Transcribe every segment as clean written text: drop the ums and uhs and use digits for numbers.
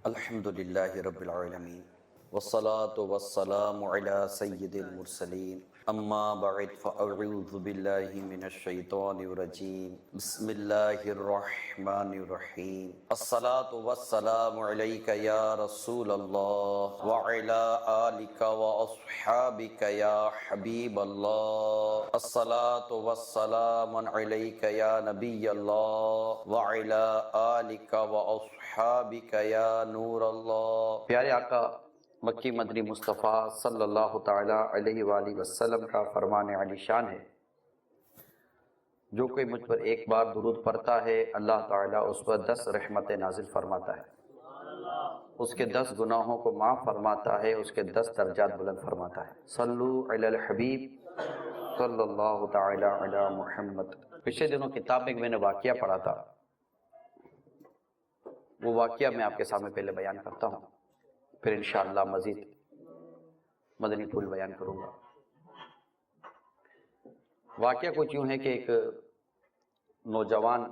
الحمدللہ رب العالمین والصلاة والسلام علی سید المرسلین اما بعد فاعوذ باللہ من الشیطان الرجیم بسم اللہ الرحمن الرحیم الصلاة والسلام علیک یا رسول اللہ وعلی آلک واصحابک یا حبیب اللہ الصلاة والسلام علیک یا نبی اللہ وعلی آلک واصحابک یا نور اللہ۔ پیارے آقا مکی مدنی مصطفیٰ صلی اللہ تعالی علیہ وآلہ وسلم کا فرمان علی شان ہے، جو کوئی مجھ پر ایک بار درود پڑھتا ہے اللہ تعالیٰ اس پر 10 رحمتیں نازل فرماتا ہے، اس کے 10 گناہوں کو معاف فرماتا ہے، اس کے 10 درجات بلند فرماتا ہے۔ صلو علی الحبیب صلی اللہ تعالی علی محمد۔ پچھلے دنوں کتاب میں میں نے واقعہ پڑھا تھا، وہ واقعہ میں آپ کے سامنے پہلے بیان کرتا ہوں، پھر انشاءاللہ مزید مدنی پھول بیان کروں گا۔ واقعہ کچھ یوں ہے کہ ایک نوجوان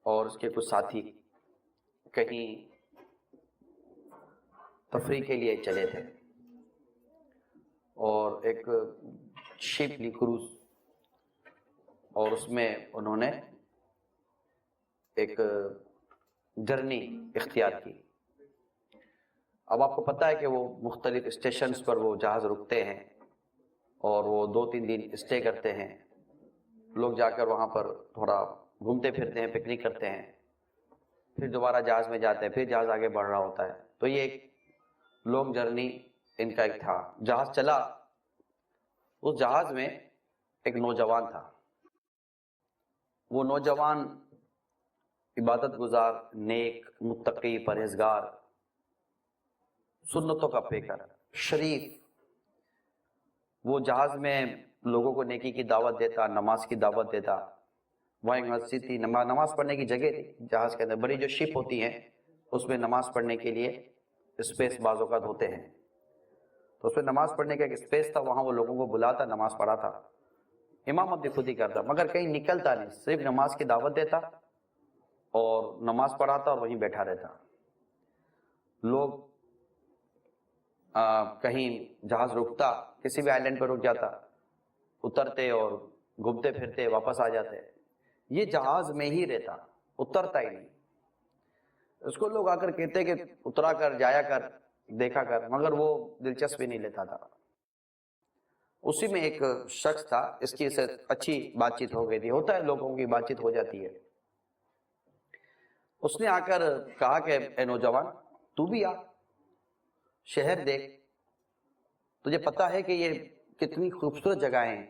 اور اس کے کچھ ساتھی کہیں تفریح کے لیے چلے تھے، اور ایک شپ لی کروز، اور اس میں انہوں نے ایک جرنی اختیار کی۔ اب آپ کو پتہ ہے کہ وہ مختلف اسٹیشنز پر وہ جہاز رکتے ہیں اور وہ 2-3 دن اسٹے کرتے ہیں، لوگ جا کر وہاں پر تھوڑا گھومتے پھرتے ہیں، پکنک کرتے ہیں، پھر دوبارہ جہاز میں جاتے ہیں، پھر جہاز آگے بڑھ رہا ہوتا ہے۔ تو یہ ایک لانگ جرنی ان کا ایک تھا۔ جہاز چلا، اس جہاز میں ایک نوجوان تھا۔ وہ نوجوان عبادت گزار، نیک، متقی، پرہیزگار، سنتوں کا پیکر، شریف، وہ جہاز میں لوگوں کو نیکی کی دعوت دیتا، نماز کی دعوت دیتا۔ وہاں ایک مسجد تھی، نماز پڑھنے کی جگہ تھی جہاز کے اندر۔ بڑی جو شپ ہوتی ہیں اس میں نماز پڑھنے کے لیے اسپیس بعض اوقات ہوتے ہیں، تو اس میں نماز پڑھنے کا ایک اسپیس تھا، وہاں وہ لوگوں کو بلاتا، نماز پڑھاتا، امام اپنی خود ہی کرتا، مگر کہیں نکلتا نہیں، صرف نماز کی دعوت دیتا اور نماز پڑھاتا اور وہیں بیٹھا رہتا۔ لوگ کہیں جہاز رکتا، کسی بھی آئی لینڈ پہ رک جاتا، اترتے اور گھومتے پھرتے واپس آ جاتے۔ یہ جہاز میں ہی رہتا، اترتا ہی نہیں۔ اس کو لوگ آ کر کہتے کہ اترا کر، جایا کر، دیکھا کر، مگر وہ دلچسپی نہیں لیتا تھا۔ اسی میں ایک شخص تھا، اس کی سے اچھی بات چیت ہو گئی تھی، ہوتا ہے لوگوں کی بات چیت ہو جاتی ہے۔ اس نے آ کر کہا کہ اے نوجوان، تو بھی آ، شہر دیکھ، تجھے پتا ہے کہ یہ کتنی خوبصورت جگہیں ہیں۔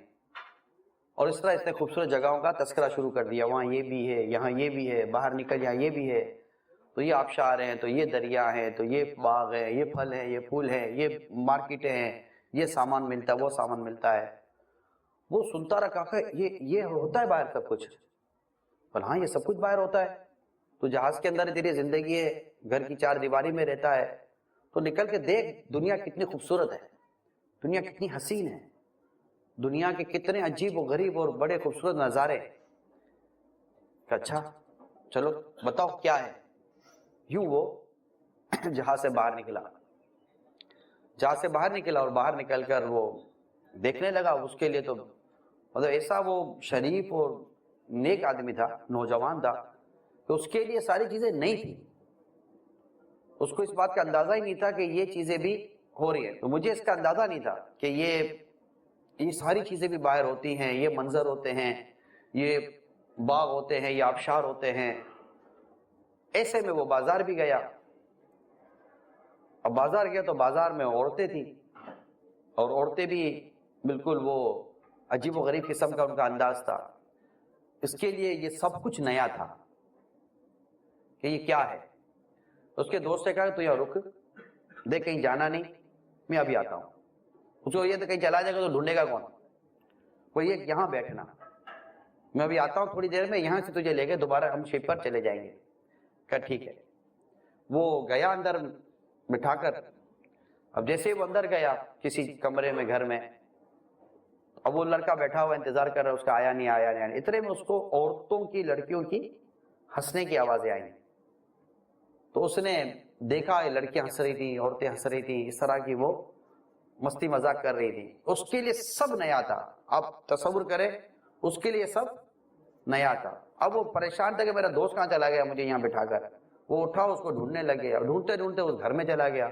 اور اس طرح اس نے خوبصورت جگہوں کا تذکرہ شروع کر دیا، وہاں یہ بھی ہے، یہاں یہ بھی ہے، باہر نکل یہاں یہ بھی ہے، تو یہ آبشار ہیں، تو یہ دریا ہیں، تو یہ باغ ہیں، یہ پھل ہیں، یہ پھول ہیں، یہ مارکیٹیں ہیں، یہ سامان ملتا ہے، وہ سامان ملتا ہے۔ وہ سنتا رہا کہ یہ ہوتا ہے باہر سب کچھ؟ پر ہاں، یہ سب کچھ باہر ہوتا ہے، تو جہاز کے اندر تیری زندگی ہے، گھر کی 4 دیواری میں رہتا ہے، تو نکل کے دیکھ دنیا کتنی خوبصورت ہے، دنیا کتنی حسین ہے، دنیا کے کتنے عجیب و غریب اور بڑے خوبصورت نظارے۔ کہ اچھا چلو بتاؤ کیا ہے۔ یوں وہ جہاز سے باہر نکلا، جہاز سے باہر نکلا اور باہر نکل کر وہ دیکھنے لگا۔ اس کے لیے تو مطلب ایسا وہ شریف اور نیک آدمی تھا، نوجوان تھا، کہ اس کے لیے ساری چیزیں نئی تھی۔ اس کو اس بات کا اندازہ ہی نہیں تھا کہ یہ چیزیں بھی ہو رہی ہیں۔ تو مجھے اس کا اندازہ نہیں تھا کہ یہ ساری چیزیں بھی باہر ہوتی ہیں، یہ منظر ہوتے ہیں، یہ باغ ہوتے ہیں، یہ آبشار ہوتے ہیں۔ ایسے میں وہ بازار بھی گیا۔ اب بازار گیا تو بازار میں عورتیں تھیں، اور عورتیں بھی بالکل وہ عجیب و غریب قسم کا ان کا انداز تھا۔ اس کے لیے یہ سب کچھ نیا تھا کہ یہ کیا ہے۔ اس کے دوست نے کہا تو یہاں رک، دیکھ کہیں جانا نہیں، میں ابھی آتا ہوں۔ اس کو یہ تو کہیں چلا جائے گا تو ڈھونڈے گا کون؟ وہ یہ یہاں بیٹھنا، میں ابھی آتا ہوں تھوڑی دیر میں، یہاں سے تجھے لے کے دوبارہ ہم شپ پر چلے جائیں گے۔ کہا ٹھیک ہے۔ وہ گیا اندر بٹھا کر۔ اب جیسے ہی وہ اندر گیا کسی کمرے میں، گھر میں، اب وہ لڑکا بیٹھا ہوا انتظار کر رہا، اس کا آیا نہیں۔ اتنے میں اس کو عورتوں کی، لڑکیوں کی ہنسنے کی آوازیں آئیں۔ تو اس نے دیکھا یہ لڑکیاں ہنس رہی تھیں، عورتیں ہنس رہی تھیں، اس طرح کی وہ مستی مذاق کر رہی تھی، اس کے لیے سب نیا تھا. آپ تصور کریں اس کے لیے سب نیا تھا. اب وہ پریشان تھا کہ میرا دوست کہاں چلا گیا مجھے یہاں بٹھا کر. وہ اٹھا اس کو ڈھونڈنے لگے اور ڈھونڈتے ڈھونڈتے اس گھر میں چلا گیا.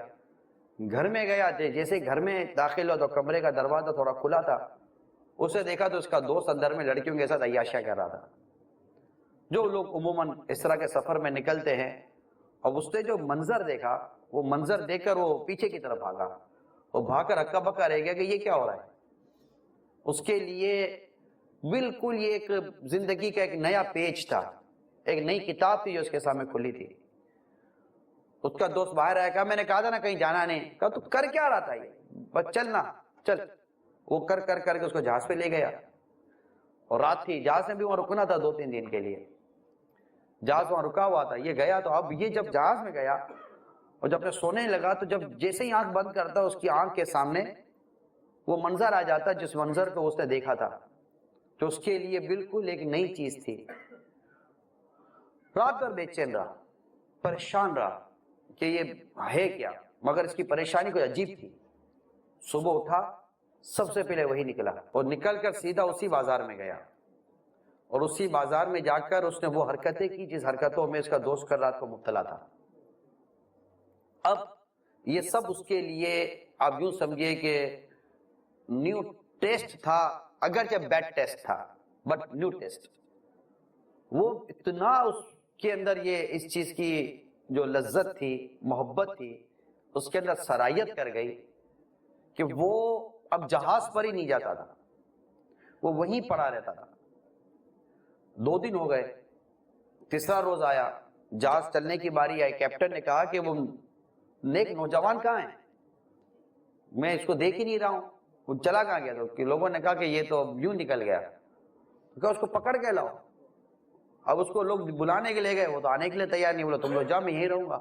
گھر میں گیا، جیسے گھر میں داخل ہوا تو کمرے کا دروازہ تھوڑا کھلا تھا. اسے دیکھا تو اس کا دوست اندر میں لڑکیوں کے ساتھ عیاشیاں کر رہا تھا. جو لوگ عموماً اس طرح کے سفر میں نکلتے ہیں، اور اس نے جو منظر دیکھا، وہ منظر دیکھ کر وہ پیچھے کی طرف بھاگا. وہ بھاگ کر ہکا بکا رہ گیا کہ یہ کیا ہو رہا ہے. اس کے لیے بالکل یہ ایک زندگی کا ایک نیا پیج تھا، ایک نئی کتاب تھی جو اس کے سامنے کھلی تھی. اس کا دوست باہر آیا، کہا میں نے کہا تھا نا کہیں جانا نہیں. کہا تو کر کیا رہا تھا یہ، بس چلنا چل. وہ کر کے اس کو جہاز پہ لے گیا. اور رات تھی، جہاز نے بھی وہاں رکنا تھا 2-3 دن کے لیے. جہاز وہاں رکا ہوا تھا، یہ گیا. تو اب یہ جب جہاز میں گیا اور جب اپنے سونے لگا تو جب جیسے ہی آنکھ بند کرتا اس کی آنکھ کے سامنے وہ منظر آ جاتا جس منظر کو اس نے دیکھا تھا، تو اس کے لیے بالکل ایک نئی چیز تھی. رات بھر بے چین رہا، پریشان رہا کہ یہ ہے کیا، مگر اس کی پریشانی کوئی عجیب تھی. صبح اٹھا، سب سے پہلے وہی نکلا اور نکل کر سیدھا اسی بازار میں گیا. اور اسی بازار میں جا کر اس نے وہ حرکتیں کی جس حرکتوں میں اس کا دوست کر رات کو مبتلا تھا. اب یہ سب اس کے لیے آپ یوں سمجھیے کہ نیو ٹیسٹ تھا، اگرچہ بیڈ ٹیسٹ تھا بٹ نیو ٹیسٹ. وہ اتنا اس کے اندر یہ اس چیز کی جو لذت تھی، محبت تھی، اس کے اندر سرایت کر گئی کہ وہ اب جہاز پر ہی نہیں جاتا تھا، وہ وہیں پڑا رہتا تھا. 2 دن ہو گئے، تیسرا روز آیا، جہاز چلنے کی باری آئی. کیپٹن نے کہا کہ وہ نیک نوجوان کہاں ہے، میں اس کو دیکھ ہی نہیں رہا ہوں، وہ چلا کہاں گیا. تو لوگوں نے کہا کہ یہ تو یوں نکل گیا. کہا اس کو پکڑ کے لاؤ. اب اس کو لوگ بلانے کے لے گئے، وہ تو آنے کے لیے تیار نہیں. بولا تم لوگ جاؤ، میں یہیں رہوں گا.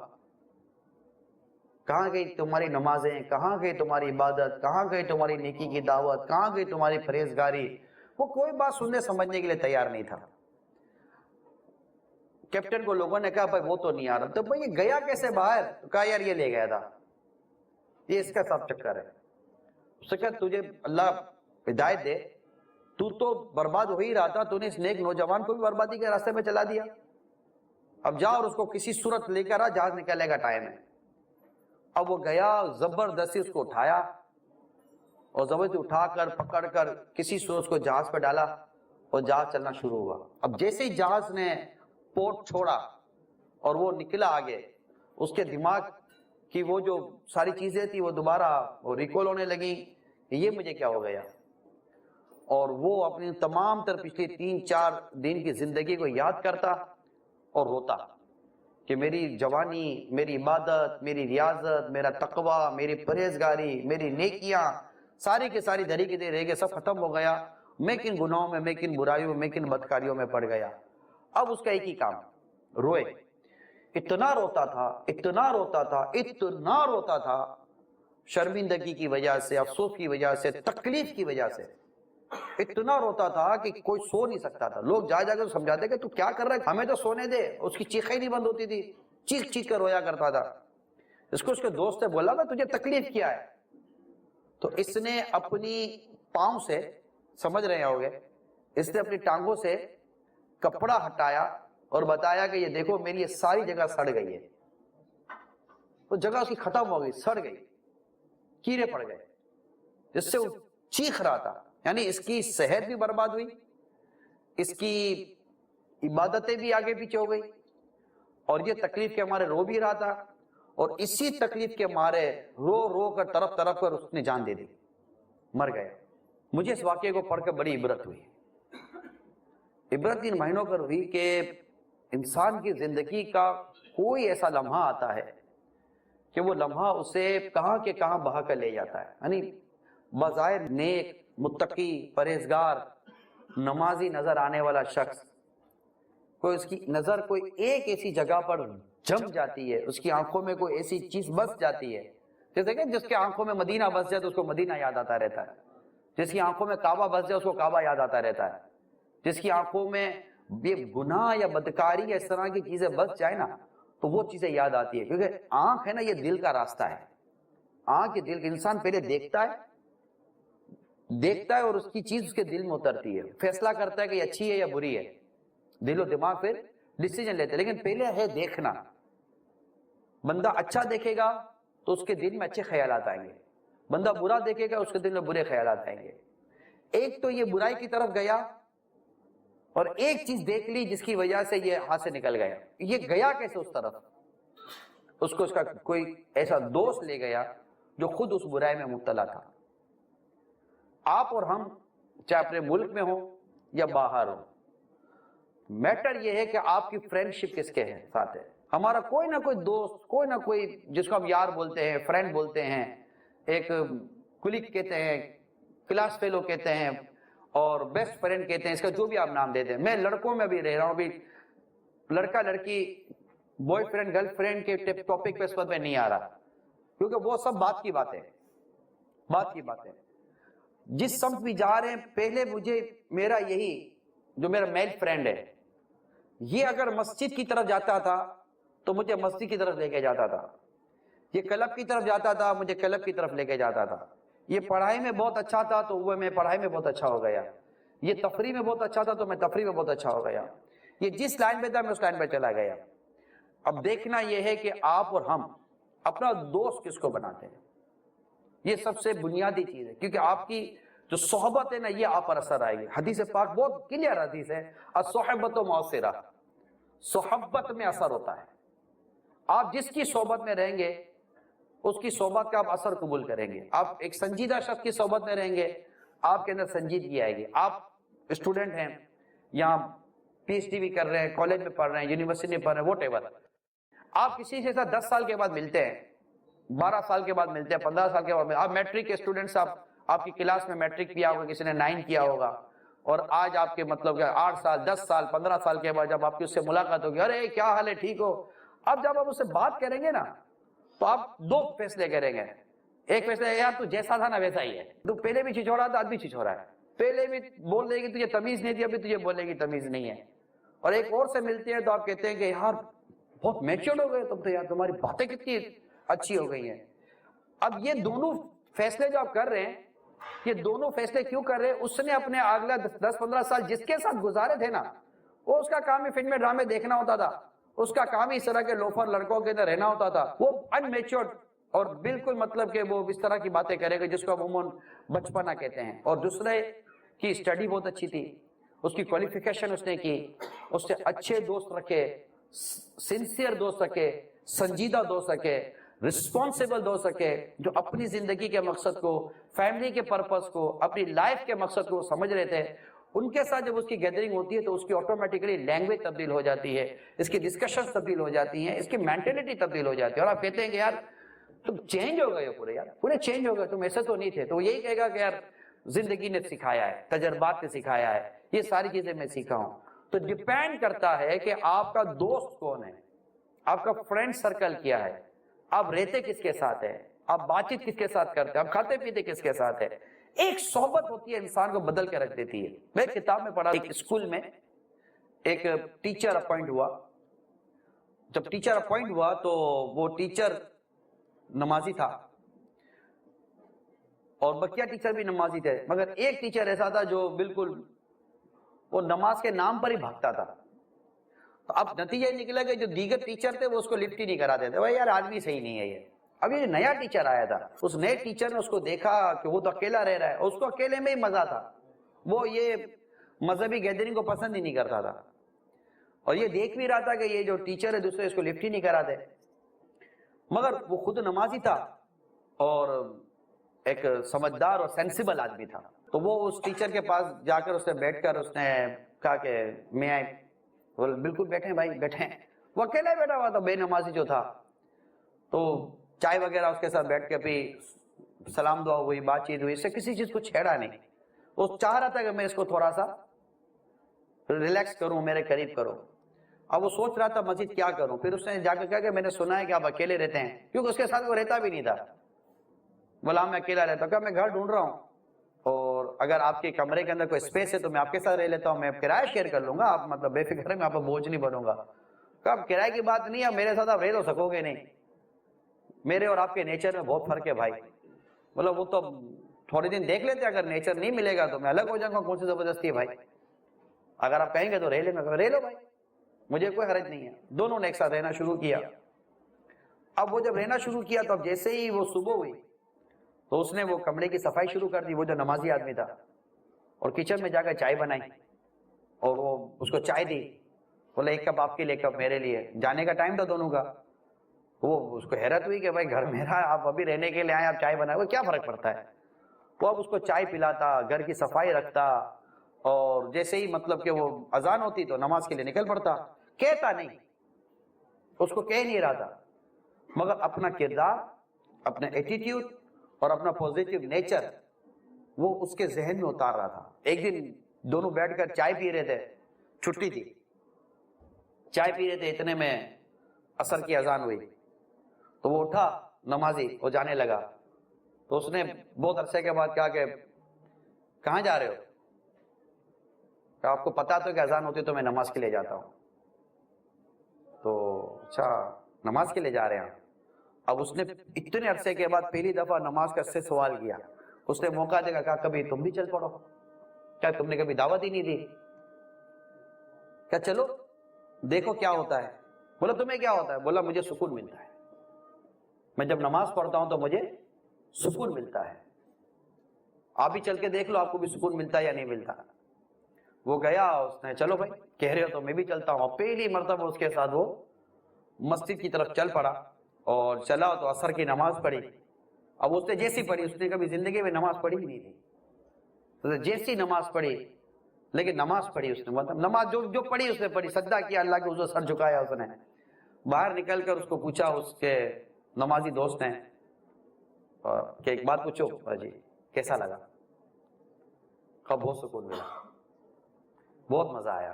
کہاں گئی تمہاری نمازیں، کہاں گئی تمہاری عبادت، کہاں گئی تمہاری نیکی کی دعوت، کہاں گئی تمہاری پرہیزگاری. وہ کوئی بات سننے سمجھنے کے لیے تیار نہیں تھا. کیپٹن کو لوگوں نے کہا بھائی وہ تو نہیں آ رہا. تو بھائی یہ گیا کیسے باہر؟ تو کہا یار یہ لے گیا تھا، یہ اس کا سب چکر ہے. اس نے کہا تجھے اللہ ہدایت دے، تو برباد ہو ہی رہا تھا، تو نے اس نیک نوجوان کو بھی بربادی کے راستے میں چلا دیا. اب جا اور اس کو کسی صورت لے کر آ، جہاز نکلنے کا ٹائم ہے. اب وہ گیا، زبردستی اس کو اٹھایا اور زبردستی اٹھا کر پکڑ کر کسی صورت کو جہاز پہ ڈالا اور جہاز چلنا شروع ہوا. اب جیسے ہی جہاز نے پورٹ چھوڑا اور وہ نکلا آگے، اس کے دماغ کی وہ جو ساری چیزیں تھی وہ دوبارہ ریکول ہونے لگی کہ یہ مجھے کیا ہو گیا. اور وہ اپنی تمام تر پچھلی 3-4 دن کی زندگی کو یاد کرتا اور روتا کہ میری جوانی، میری عبادت، میری ریاضت، میرا تقوی، میری پرہیزگاری، میری نیکیاں ساری کی ساری دھری کی دھری رہ گئے، سب ختم ہو گیا. میں کن گناہوں میں، میں کن برائیوں میں، کن بدکاریوں میں پڑ گیا. اب اس کا ایک ہی کام، روئے. اتنا روتا تھا، اتنا روتا تھا، اتنا روتا تھا، شرمندگی کی وجہ سے، افسوس کی وجہ سے، تکلیف کی وجہ سے اتنا روتا تھا کہ کوئی سو نہیں سکتا تھا. لوگ جا کے سمجھاتے کہ تو کیا کر رہا ہے، ہمیں تو سونے دے. اس کی چیخیں نہیں بند ہوتی تھی، چیخ چیخ کر رویا کرتا تھا. اس کو اس کے دوست نے بولا میں تجھے تکلیف کیا ہے. تو اس نے اپنی پاؤں سے، سمجھ رہے ہوں گے، اس نے اپنی ٹانگوں سے کپڑا ہٹایا اور بتایا کہ یہ دیکھو میری یہ ساری جگہ سڑ گئی ہے. وہ جگہ اس کی ختم ہو گئی، سڑ گئی، کیڑے پڑ گئے جس سے وہ چیخ رہا تھا. یعنی اس کی صحت بھی برباد ہوئی، اس کی عبادتیں بھی آگے پیچھے ہو گئی، اور یہ تکلیف کے مارے رو بھی رہا تھا. اور اسی تکلیف کے مارے رو رو کر طرف طرف کر اس نے جان دے دی، مر گیا. مجھے اس واقعے کو پڑھ کر بڑی عبرت ہوئی. عبرت ان مہینوں پر ہوئی کہ انسان کی زندگی کا کوئی ایسا لمحہ آتا ہے کہ وہ لمحہ اسے کہاں کے کہاں بہا کر لے جاتا ہے. یعنی بظاہر نیک، متقی، پرہیزگار، نمازی نظر آنے والا شخص، کوئی اس کی نظر کوئی ایک ایسی جگہ پر جم جاتی ہے، اس کی آنکھوں میں کوئی ایسی چیز بس جاتی ہے. جیسے کہ جس کے آنکھوں میں مدینہ بس جائے تو اس کو مدینہ یاد آتا رہتا ہے، جس کی آنکھوں میں کعبہ بس جائے اس کو کعبہ یاد آتا رہتا ہے، جس کی آنکھوں میں یہ گناہ یا بدکاری یا اس طرح کی چیزیں بس جائے نا تو وہ چیزیں یاد آتی ہے، کیونکہ آنکھ ہے نا یہ دل کا راستہ ہے. آنکھ یہ دل، انسان پہلے دیکھتا ہے اور اس کی چیز اس کے دل میں اترتی ہے، فیصلہ کرتا ہے کہ یہ اچھی ہے یا بری ہے. دل و دماغ پھر ڈیسیجن لیتے ہیں، لیکن پہلے ہے دیکھنا. بندہ اچھا دیکھے گا تو اس کے دل میں اچھے خیالات آئیں گے، بندہ برا دیکھے گا اس کے دل میں برے خیالات آئیں گے. ایک تو یہ برائی کی طرف گیا اور ایک چیز دیکھ لی جس کی وجہ سے یہ ہاتھ سے نکل گیا. یہ گیا کیسے اس طرف؟ اس کو اس کا کوئی ایسا دوست لے گیا جو خود اس برائی میں مبتلا تھا. آپ اور ہم چاہے اپنے ملک میں ہوں یا باہر ہوں، میٹر یہ ہے کہ آپ کی فرینڈشپ کس کے ساتھ ہے. ہمارا کوئی نہ کوئی دوست، کوئی نہ کوئی جس کو ہم یار بولتے ہیں، فرینڈ بولتے ہیں، ایک کلیگ کہتے ہیں، کلاس فیلو کہتے ہیں، اور بیسٹ فرینڈ کہتے ہیں، اس کا جو بھی آپ نام دیتے ہیں. میں لڑکوں میں بھی رہ رہا ہوں، ابھی لڑکا لڑکی، بوائے فرینڈ گرل فرینڈ کے ٹاپک پہ اس وقت میں نہیں آ رہا، کیونکہ وہ سب بات کی باتیں. جس سمت بھی جا رہے ہیں، پہلے مجھے میرا یہی جو میرا میل فرینڈ ہے، یہ اگر مسجد کی طرف جاتا تھا تو مجھے مسجد کی طرف لے کے جاتا تھا. یہ کلب کی طرف جاتا تھا، مجھے کلب کی طرف لے کے جاتا تھا. یہ پڑھائی میں بہت اچھا تھا تو وہ میں پڑھائی میں بہت اچھا ہو گیا. یہ تفریح میں بہت اچھا تھا تو میں تفریح میں بہت اچھا ہو گیا. یہ جس لائن پہ تھا میں اس لائن پہ چلا گیا. اب دیکھنا یہ ہے کہ آپ اور ہم اپنا دوست کس کو بناتے ہیں. یہ سب سے بنیادی چیز ہے، کیونکہ آپ کی جو صحبت ہے نا یہ آپ پر اثر آئے گی. حدیث پاک بہت کلیئر حدیث ہے، الصحبۃ مؤثرہ، صحبت میں اثر ہوتا ہے. آپ جس کی صحبت میں رہیں گے اس کی صحبت کا آپ اثر قبول کریں گے. آپ ایک سنجیدہ شخص کی صحبت میں رہیں گے، آپ کے اندر سنجیدگی آئے گی. آپ اسٹوڈنٹ ہیں، یہاں پی ایچ ڈی بھی کر رہے ہیں، کالج میں پڑھ رہے ہیں، یونیورسٹی میں پڑھ رہے ہیں، واٹ ایور. آپ کسی سے 10 سال کے بعد ملتے ہیں، 12 سال کے بعد ملتے ہیں، 15 سال کے بعد آپ میٹرک کے اسٹوڈنٹ سے، آپ کی کلاس میں میٹرک کیا ہوگا، کسی نے 9 کیا ہوگا، اور آج آپ کے مطلب کہ 8 سال 10 سال 15 سال کے بعد جب آپ کی اس سے ملاقات ہوگی، ارے کیا حال ہے، ٹھیک ہو. اب جب آپ اس سے بات کریں گے نا تو آپ 2 فیصلے کریں گے. ایک فیصلہ ہے یار تو جیسا تھا نا ویسا ہی ہے، تو پہلے بھی چھچوڑا تھا، آج بھی چھچوڑا ہے. پہلے بھی بول رہے گی تجھے تمیز نہیں تھی، ابھی تجھے بولے گی تمیز نہیں ہے. اور ایک اور سے ملتے ہیں تو آپ کہتے ہیں کہ یار بہت میچورڈ ہو گئے تم تو، یار تمہاری باتیں کتنی اچھی ہو گئی ہیں. اب یہ دونوں فیصلے جو آپ کر رہے ہیں، یہ دونوں فیصلے کیوں کر رہے ہیں؟ اس نے اپنے اگلا 10-15 سال جس کے ساتھ گزارے تھے نا، وہ اس کا کام ہی فلمیں ڈرامے دیکھنا ہوتا تھا، اس کا کام ہی اس طرح کے لوفر لڑکوں کے اندر رہنا ہوتا تھا. وہ ان میچورڈ اور بالکل مطلب کہ وہ اس طرح کی باتیں کرے گا جس کو عموماً بچپنا کہتے ہیں. اور دوسرے کی اسٹڈی بہت اچھی تھی، اس کی کوالیفیکیشن اس نے کی، اس سے اچھے دوست رکھے، سنسیئر دوست رکھے، سنجیدہ دوست رکھے، رسپانسیبل دوست رکھے، جو اپنی زندگی کے مقصد کو، فیملی کے پرپس کو، اپنی لائف کے مقصد کو سمجھ رہے تھے. ان کے ساتھ جب اس کی گیدرنگ ہوتی ہے تو اس کی آٹومیٹکلی لینگویج تبدیل ہو جاتی ہے، اس کی ڈسکشن تبدیل ہو جاتی ہیں، اس کی مینٹلٹی تبدیل ہو جاتی ہے. اور آپ کہتے ہیں کہ یار تم چینج ہو گئے ہو، پورے چینج ہو گئے، تم ایسے تو نہیں تھے. تو وہ یہی کہے گا کہ یار زندگی نے سکھایا ہے، تجربات نے سکھایا ہے، یہ ساری چیزیں میں سیکھا ہوں. تو ڈیپینڈ کرتا ہے کہ آپ کا دوست کون ہے، آپ کا فرینڈ سرکل کیا ہے، آپ رہتے کس کے ساتھ ہیں، آپ بات چیت کس کے ساتھ کرتے ہیں، آپ کھاتے پیتے کس کے ساتھ ہے. ایک صحبت ہوتی ہے انسان کو بدل کے رکھ دیتی ہے. میں کتاب میں پڑھا، ایک اسکول میں ایک ٹیچر اپوائنٹ ہوا. جب ٹیچر اپوائنٹ ہوا تو وہ ٹیچر نمازی تھا اور بقیہ ٹیچر بھی نمازی تھے، مگر ایک ٹیچر ایسا تھا جو بالکل وہ نماز کے نام پر ہی بھاگتا تھا. تو اب نتیجہ یہ نکلا کہ جو دیگر ٹیچر تھے وہ اس کو لفٹ ہی نہیں کراتے تھے. بھائی یار آدمی صحیح نہیں ہے یہ. اب یہ نیا ٹیچر آیا تھا، اس نئے ٹیچر نے اس کو دیکھا کہ وہ تو اکیلا رہ رہا ہے، اس کو اکیلے میں ہی مزہ تھا، وہ یہ مذہبی گیدرنگ کو پسند ہی نہیں کرتا تھا. اور یہ دیکھ بھی رہا تھا کہ یہ جو ٹیچر ہے دوسرے اس کو لفٹ ہی نہیں کراتے. مگر وہ خود نمازی تھا اور ایک سمجھدار اور سینسیبل آدمی تھا. تو وہ اس ٹیچر کے پاس جا کر اس نے بیٹھ کر اس نے کہا کہ میں آئے. بالکل بیٹھیں بھائی بیٹھیں. وہ اکیلا بیٹھا ہوا تھا، بے نمازی جو تھا. تو چائے وغیرہ اس کے ساتھ بیٹھ کے پی، سلام دعا ہوئی، بات چیت ہوئی، اس سے کسی چیز کو چھیڑا نہیں. وہ چاہ رہا تھا کہ میں اس کو تھوڑا سا ریلیکس کروں، میرے قریب کروں. اب وہ سوچ رہا تھا مسجد کیا کروں. پھر اس نے جا کے کہا کہ میں نے سنا ہے کہ آپ اکیلے رہتے ہیں، کیونکہ اس کے ساتھ وہ رہتا بھی نہیں تھا. بولا میں اکیلا رہتا ہوں. کہا میں گھر ڈھونڈ رہا ہوں اور اگر آپ کے کمرے کے اندر کوئی اسپیس ہے تو میں آپ کے ساتھ رہ لیتا ہوں، میں کرایہ شیئر کر لوں گا، آپ مطلب بے فکر ہے، میں آپ کو بوجھ نہیں بنوں گا. کہا اب کرائے کی بات نہیں ہے، میرے ساتھ آپ رہ تو سکو گے نہیں، میرے اور آپ کے نیچر میں بہت فرق ہے بھائی. بولا وہ تو تھوڑے دن دیکھ لیتے، اگر نیچر نہیں ملے گا تو میں الگ ہو جاؤں گا، کون سی زبردستی ہے بھائی، اگر آپ کہیں گے تو رہ لیں گے، رہ لو بھائی، مجھے کوئی حرج نہیں ہے. دونوں نے ایک ساتھ رہنا شروع کیا. اب وہ جب رہنا شروع کیا تو اب جیسے ہی وہ صبح ہوئی تو اس نے وہ کمرے کی صفائی شروع کر دی. وہ جو نمازی آدمی تھا، اور کچن میں جا کر چائے بنائی اور وہ اس کو چائے دی. بولے ایک کپ آپ کے لیے، ایک کپ میرے لیے. جانے کا ٹائم تھا دونوں کا. وہ اس کو حیرت ہوئی کہ بھائی گھر میرا ہے، آپ ابھی رہنے کے لیے آئے، آپ چائے بنائے، وہ کیا فرق پڑتا ہے. وہ اب اس کو چائے پلاتا، گھر کی صفائی رکھتا، اور جیسے ہی مطلب کہ وہ اذان ہوتی تو نماز کے لیے نکل پڑتا. کہتا نہیں، اس کو کہہ نہیں رہا تھا، مگر اپنا کردار، اپنا ایٹیٹیوڈ اور اپنا پوزیٹیو نیچر وہ اس کے ذہن میں اتار رہا تھا. ایک دن دونوں بیٹھ کر چائے پی رہے تھے، چھٹی تھی، چائے پی رہے تھے، اتنے میں عصر کی اذان ہوئی تو وہ اٹھا نمازی، وہ جانے لگا. تو اس نے بہت عرصے کے بعد کہا کہ کہاں جا رہے ہو؟ کہ آپ کو پتا تو کہ اذان ہوتی تو میں نماز کے لیے جاتا ہوں. تو اچھا نماز کے لیے جا رہے ہیں. اب اس نے اتنے عرصے کے بعد پہلی دفعہ نماز کا سے سوال کیا. اس نے موقع دے گا، کہا کبھی تم بھی چل پڑو، کیا تم نے کبھی دعوت ہی نہیں دی؟ کیا چلو دیکھو کیا ہوتا ہے. بولا تمہیں کیا ہوتا ہے؟ بولا مجھے سکون ملتا ہے، میں جب نماز پڑھتا ہوں تو مجھے سکون ملتا ہے. آپ بھی چل کے دیکھ لو آپ کو بھی سکون ملتا ہے یا نہیں ملتا. وہ گیا، اس نے چلو بھائی کہہ رہے ہو تو میں بھی چلتا ہوں. اور پہلی مرتبہ اس کے ساتھ وہ مسجد کی طرف چل پڑا اور چلا تو عصر کی نماز پڑھی. اب اس نے جیسی پڑھی، اس نے کبھی زندگی میں نماز پڑھی ہی نہیں تھی. تو جیسی نماز پڑھی، لیکن نماز پڑھی اس نے، مطلب نماز جو پڑھی اس نے پڑھی، سجدہ کیا اللہ کے حضور، سر جھکایا اس نے. باہر نکل کر اس کو پوچھا اس کے نمازی دوست نے کہ ایک بات پوچھو جی کیسا لگا؟ کب بہت سکون ملا، بہت مزہ آیا،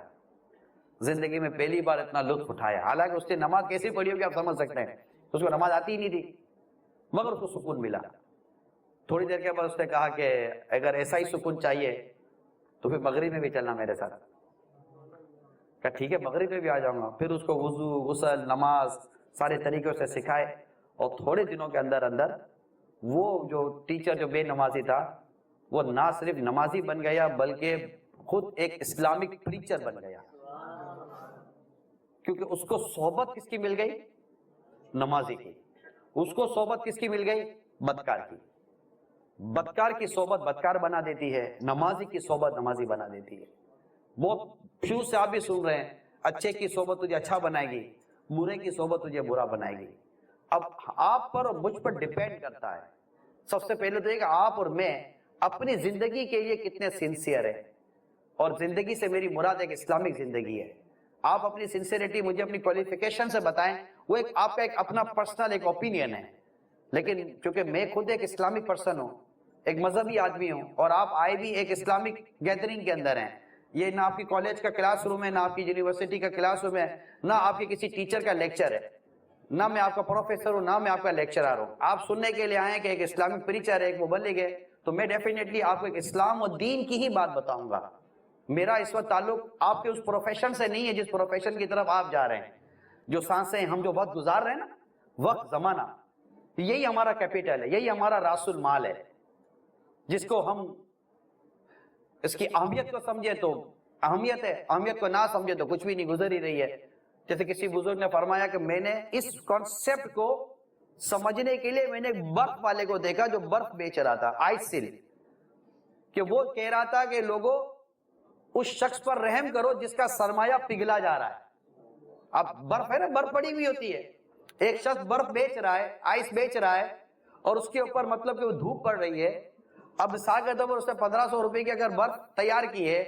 زندگی میں پہلی بار اتنا لطف اٹھایا. حالانکہ اس نے نماز کیسی پڑھی ہوگی آپ سمجھ سکتے ہیں، اس کو نماز آتی ہی نہیں تھی، مگر اس کو سکون ملا. تھوڑی دیر کے بعد اس نے کہا کہ اگر ایسا ہی سکون چاہیے تو پھر مغرب میں بھی چلنا میرے ساتھ. کہا ٹھیک ہے مغرب میں بھی آ جاؤں گا. پھر اس کو وضو، غسل، نماز سارے طریقوں سے سکھائے، اور تھوڑے دنوں کے اندر اندر وہ جو ٹیچر جو بے نمازی تھا وہ نہ صرف نمازی بن گیا بلکہ خود ایک اسلامک پریچر بن گیا. کیونکہ اس کو صحبت کس کی مل گئی؟ نمازی کی. اس کو صحبت کس کی مل گئی؟ بدکار کی. بدکار کی صحبت بدکار بنا دیتی ہے، نمازی کی صحبت نمازی بنا دیتی ہے. بہت شروع سے آپ بھی سن رہے ہیں، اچھے کی صحبت تجھے اچھا بنائے گی، برے کی صحبت تجھے برا بنائے گی. اب آپ پر اور مجھ پر ڈیپینڈ کرتا ہے. سب سے پہلے تو یہ کہ آپ اور میں اپنی زندگی کے لیے کتنے سنسیئر ہیں، اور زندگی سے میری مراد ایک اسلامک زندگی ہے. آپ اپنی سنسیئرٹی مجھے اپنی کوالیفیکیشن سے بتائیں، وہ ایک آپ کا ایک اپنا پرسنل ایک اوپینین ہے. لیکن چونکہ میں خود ایک اسلامک پرسن ہوں، ایک مذہبی آدمی ہوں، اور آپ آئے بھی ایک اسلامک گیدرنگ کے اندر ہیں. یہ نہ آپ کی کالج کا کلاس روم ہے، نہ آپ کی یونیورسٹی کا کلاس روم ہے، نہ آپ کے کسی ٹیچر کا لیکچر ہے، نہ میں آپ کا پروفیسر ہوں، نہ میں آپ کا لیکچرر ہوں. آپ سننے کے لیے آئے کہ ایک اسلامک پریچر ہے، ایک مبلغ ہے، تو میں ڈیفینیٹلی آپ کو ایک اسلام اور دین کی ہی بات بتاؤں گا. میرا اس وقت تعلق آپ کے اس پروفیشن سے نہیں ہے جس پروفیشن کی طرف آپ جا رہے ہیں. جو سانسیں ہم جو وقت گزار رہے ہیں نا، وقت، زمانہ، یہی ہمارا کیپیٹل ہے، یہی ہمارا راس المال ہے، جس کو ہم اس کی اہمیت کو سمجھے تو اہمیت ہے، اہمیت کو نہ سمجھے تو کچھ بھی نہیں، گزر ہی رہی ہے. جیسے کسی بزرگ نے فرمایا کہ میں نے اس کانسیپٹ کو سمجھنے کے لیے میں نے ایک برف والے کو دیکھا جو برف بیچ رہا تھا، آئس سل، کہ وہ کہہ رہا تھا کہ لوگوں اس شخص پر رحم کرو جس کا سرمایہ پگھلا جا رہا ہے. اب برف ہے نا، برف پڑی ہوئی ہوتی ہے، ایک شخص برف بیچ رہا ہے، آئس بیچ رہا ہے، اور اس کے اوپر مطلب کہ وہ دھوپ پڑ رہی ہے. اب ساگ ادب اس نے 1500 روپے کی اگر برف تیار کی ہے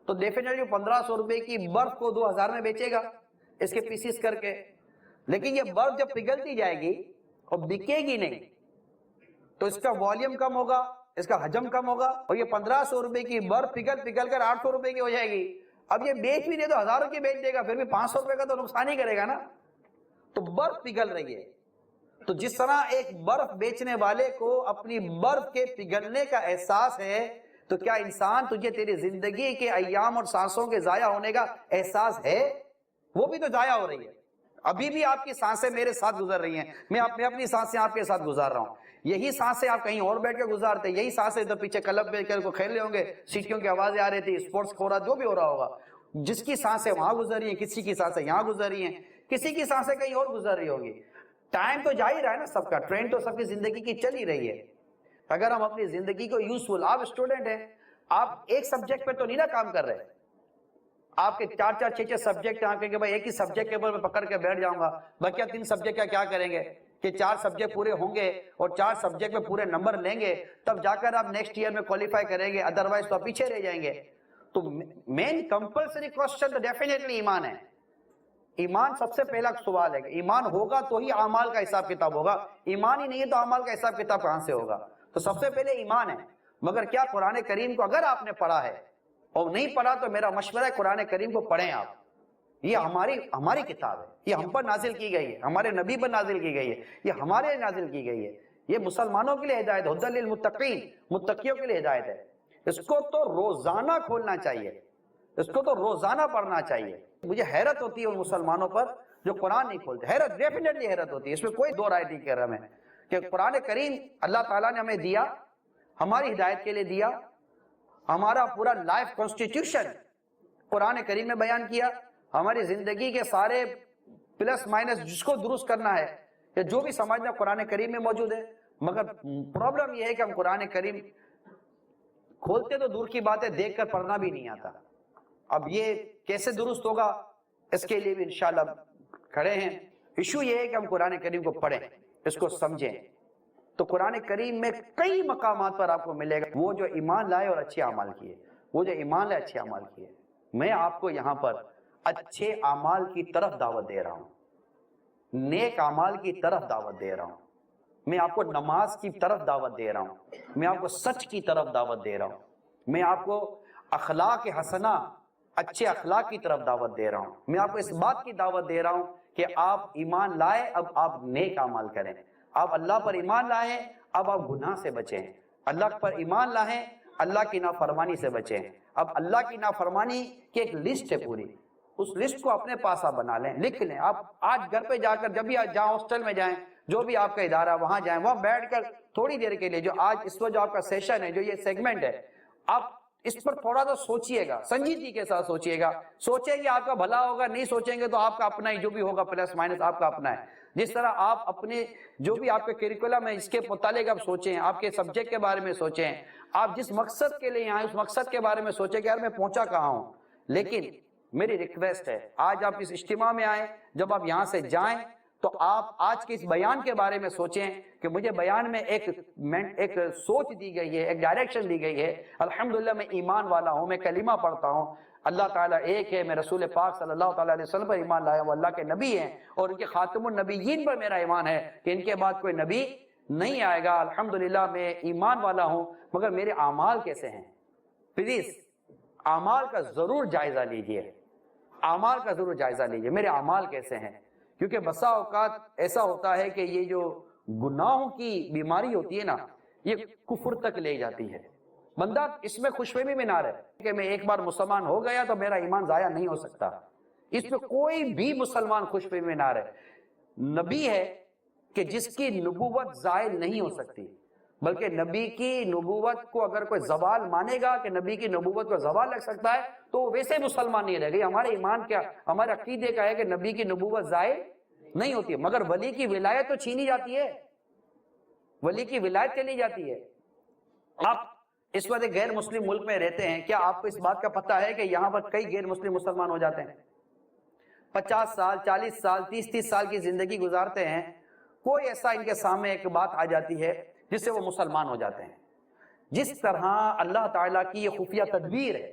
تو ڈیفینیٹلی 1500 روپے کی برف کو 2000 میں بیچے گا اس کے پیسز کر کے. لیکن یہ برف جب پگھلتی جائے گی اور بکے گی نہیں تو اس کا والیوم کم ہوگا، اس کا حجم کم ہوگا، اور یہ 1500 روپے کی برف پگھل کر 800 روپے کی ہو جائے گی. اب یہ بیچ بھی دے تو ہزاروں کی بیچ دے گا، پھر بھی 500 روپے کا تو نقصان ہی کرے گا نا. تو برف پگھل رہی ہے، تو جس طرح ایک برف بیچنے والے کو اپنی برف کے پگھلنے کا احساس ہے، تو کیا انسان تجھے تیری زندگی کے ایام اور سانسوں کے ضائع ہونے کا احساس ہے؟ وہ بھی تو ضائع ہو رہی ہے. ابھی بھی آپ کی سانسیں میرے ساتھ گزر رہی ہیں، میں اپنی سانسیں آپ کے ساتھ گزار رہا ہوں. یہی سانسیں آپ کہیں اور بیٹھ کے گزارتے، یہی سانسیں ادھر پیچھے کلب بیٹھ کر کو کھیل رہے ہوں گے، سیٹیوں کی آوازیں آ رہی تھی، اسپورٹس ہو رہا، جو بھی ہو رہا ہوگا. جس کی سانسیں وہاں گزر رہی ہیں، کسی کی سانسیں یہاں گزر رہی ہیں، کسی کی سانسیں کہیں اور گزر رہی ہوگی. ٹائم تو جا ہی رہا ہے نا سب کا، ٹرین تو سب کی زندگی کی چل ہی رہی ہے. اگر ہم اپنی زندگی کو یوزفل، آپ اسٹوڈنٹ ہیں، آپ ایک سبجیکٹ پہ تو نہیں نا کام کر رہے، آپ کے 4-4 6-6 سبجیکٹ ہیں کہ بھائی ایک ہی سبجیکٹ کے اوپر میں پکڑ کے بیٹھ جاؤں گا، بقیہ 3 سبجیکٹ کا کیا کریں گے کہ 4 سبجیکٹ پورے ہوں گے اور 4 سبجیکٹ میں پورے نمبر لیں گے تب جا کر آپ نیکسٹ ایئر میں کوالیفائی کریں گے، ادروائز تو آپ پیچھے رہ جائیں گے. تو مین کمپلسری کوسچن تو ڈیفینیٹلی ایمان ہے. ایمان سب سے پہلا سوال ہے کہ ایمان ہوگا تو ہی اعمال کا حساب کتاب ہوگا، ایمان ہی نہیں ہے تو اعمال کا حساب کتاب کہاں سے ہوگا. تو سب سے پہلے ایمان ہے. مگر کیا قرآن کریم کو اگر آپ نے پڑھا ہے اور نہیں پڑھا تو میرا مشورہ ہے قرآن کریم کو پڑھیں آپ. یہ ہماری کتاب ہے، یہ ہم پر نازل کی گئی ہے، ہمارے نبی پر نازل کی گئی ہے، یہ ہمارے لیے نازل کی گئی ہے، یہ مسلمانوں کے لیے ہدایت ہے، ہدی للمتقین، متقیوں کے لیے ہدایت ہے. اس کو تو روزانہ کھولنا چاہیے، اس کو تو روزانہ پڑھنا چاہیے. مجھے حیرت ہوتی ہے ان مسلمانوں پر جو قرآن نہیں کھولتے، حیرت، ڈیفینیٹلی حیرت ہوتی ہے، اس میں کوئی دو رائے نہیں کہہ رہا میں کہ قرآن کریم اللہ تعالیٰ نے ہمیں دیا، ہماری ہدایت کے لیے دیا. ہمارا پورا لائف کانسٹیٹیوشن قرآن کریم میں بیان کیا، ہماری زندگی کے سارے پلس مائنس جس کو درست کرنا ہے یا جو بھی سمجھنا قرآن کریم میں موجود ہے. مگر پرابلم یہ ہے کہ ہم قرآن کریم کھولتے تو دور کی بات ہے، دیکھ کر پڑھنا بھی نہیں آتا. اب یہ کیسے درست ہوگا اس کے لیے بھی انشاءاللہ کھڑے ہیں. ایشو یہ ہے کہ ہم قرآن کریم کو پڑھیں، اس کو سمجھیں. تو قرآن کریم میں کئی مقامات پر آپ کو ملے گا وہ جو ایمان لائے اور اچھے اعمال کیے، وہ جو ایمان لائے اچھے اعمال کیے. میں آپ کو یہاں پر اچھے اعمال کی طرف دعوت دے رہا ہوں، نیک اعمال کی طرف دعوت دے رہا ہوں. میں آپ کو نماز کی طرف دعوت دے رہا ہوں، میں آپ کو سچ کی طرف دعوت دے رہا ہوں، میں آپ کو اخلاق حسنہ، اچھے اخلاق کی طرف دعوت دے رہا ہوں. میں آپ کو اس بات کی دعوت دے رہا ہوں کہ آپ ایمان لائے، اب آپ نیک اعمال کریں. آپ اللہ پر ایمان لائیں، اب آپ گناہ سے بچیں. اللہ پر ایمان لائیں، اللہ کی نافرمانی سے بچیں. اب اللہ کی نافرمانی کی ایک لسٹ ہے پوری، اس لسٹ کو اپنے پاس آپ بنا لیں، لکھ لیں. آپ آج گھر پہ جا کر جب بھی جہاں ہاسٹل میں جائیں، جو بھی آپ کا ادارہ وہاں جائیں، وہاں بیٹھ کر تھوڑی دیر کے لیے جو آج اس وقت جو آپ کا سیشن ہے، جو یہ سیگمنٹ ہے، آپ اس پر تھوڑا تو سوچئے گا، سنجیدگی کے ساتھ سوچئے گا. سوچیں گے آپ کا بھلا ہوگا، نہیں سوچیں گے تو آپ کا اپنا ہی جو بھی ہوگا پلس مائنس آپ کا اپنا ہے. جس طرح آپ اپنے جو بھی آپ کے کریکولم ہے اس کے متعلق آپ سوچیں، آپ کے سبجیکٹ کے بارے میں سوچیں، آپ جس مقصد کے لیے آئیں اس مقصد کے بارے میں سوچیں کہ یار میں پہنچا کہاں ہوں. لیکن میری ریکویسٹ ہے آج آپ اس اجتماع میں آئیں، جب آپ یہاں سے جائیں تو آپ آج کے اس بیان کے بارے میں سوچیں کہ مجھے بیان میں ایک سوچ دی گئی ہے، ایک ڈائریکشن دی گئی ہے. الحمدللہ میں ایمان والا ہوں، میں کلمہ پڑھتا ہوں، اللہ تعالیٰ ایک ہے، میں رسول پاک صلی اللہ تعالیٰ علیہ وسلم پر ایمان لایا، وہ اللہ کے نبی ہیں اور ان کے خاتم النبیین پر میرا ایمان ہے کہ ان کے بعد کوئی نبی نہیں آئے گا. الحمدللہ میں ایمان والا ہوں، مگر میرے اعمال کیسے ہیں؟ پلیز اعمال کا ضرور جائزہ لیجئے، اعمال کا ضرور جائزہ لیجئے، میرے اعمال کیسے ہیں. کیونکہ بسا اوقات ایسا ہوتا ہے کہ یہ جو گناہوں کی بیماری ہوتی ہے نا، یہ کفر تک لے جاتی ہے. بندہ اس میں خوش فہمی میں نہ رہے کہ میں ایک بار مسلمان ہو گیا تو میرا ایمان ضائع نہیں ہو سکتا. اس میں کوئی بھی مسلمان خوش فہمی میں نہ رہے. نبی ہے کہ جس کی نبوت زائل نہیں ہو سکتی، بلکہ نبی کی نبوت کو اگر کوئی زوال مانے گا کہ نبی کی نبوت کو زوال لگ سکتا ہے تو ویسے مسلمان نہیں رہ گئی. ہمارے ایمان کیا، ہمارے عقیدے کا ہے کہ نبی کی نبوت زائل نہیں ہوتی، مگر ولی کی ولایت تو چھینی جاتی ہے، ولی کی ولایت چلی جاتی ہے. آپ اس وقت ایک غیر مسلم ملک میں رہتے ہیں، کیا آپ کو اس بات کا پتہ ہے کہ یہاں پر کئی غیر مسلم مسلمان ہو جاتے ہیں؟ 50 سال 40 سال 30 سال کی زندگی گزارتے ہیں، کوئی ایسا ان کے سامنے ایک بات آ جاتی ہے جس سے وہ مسلمان ہو جاتے ہیں. جس طرح اللہ تعالیٰ کی یہ خفیہ تدبیر ہے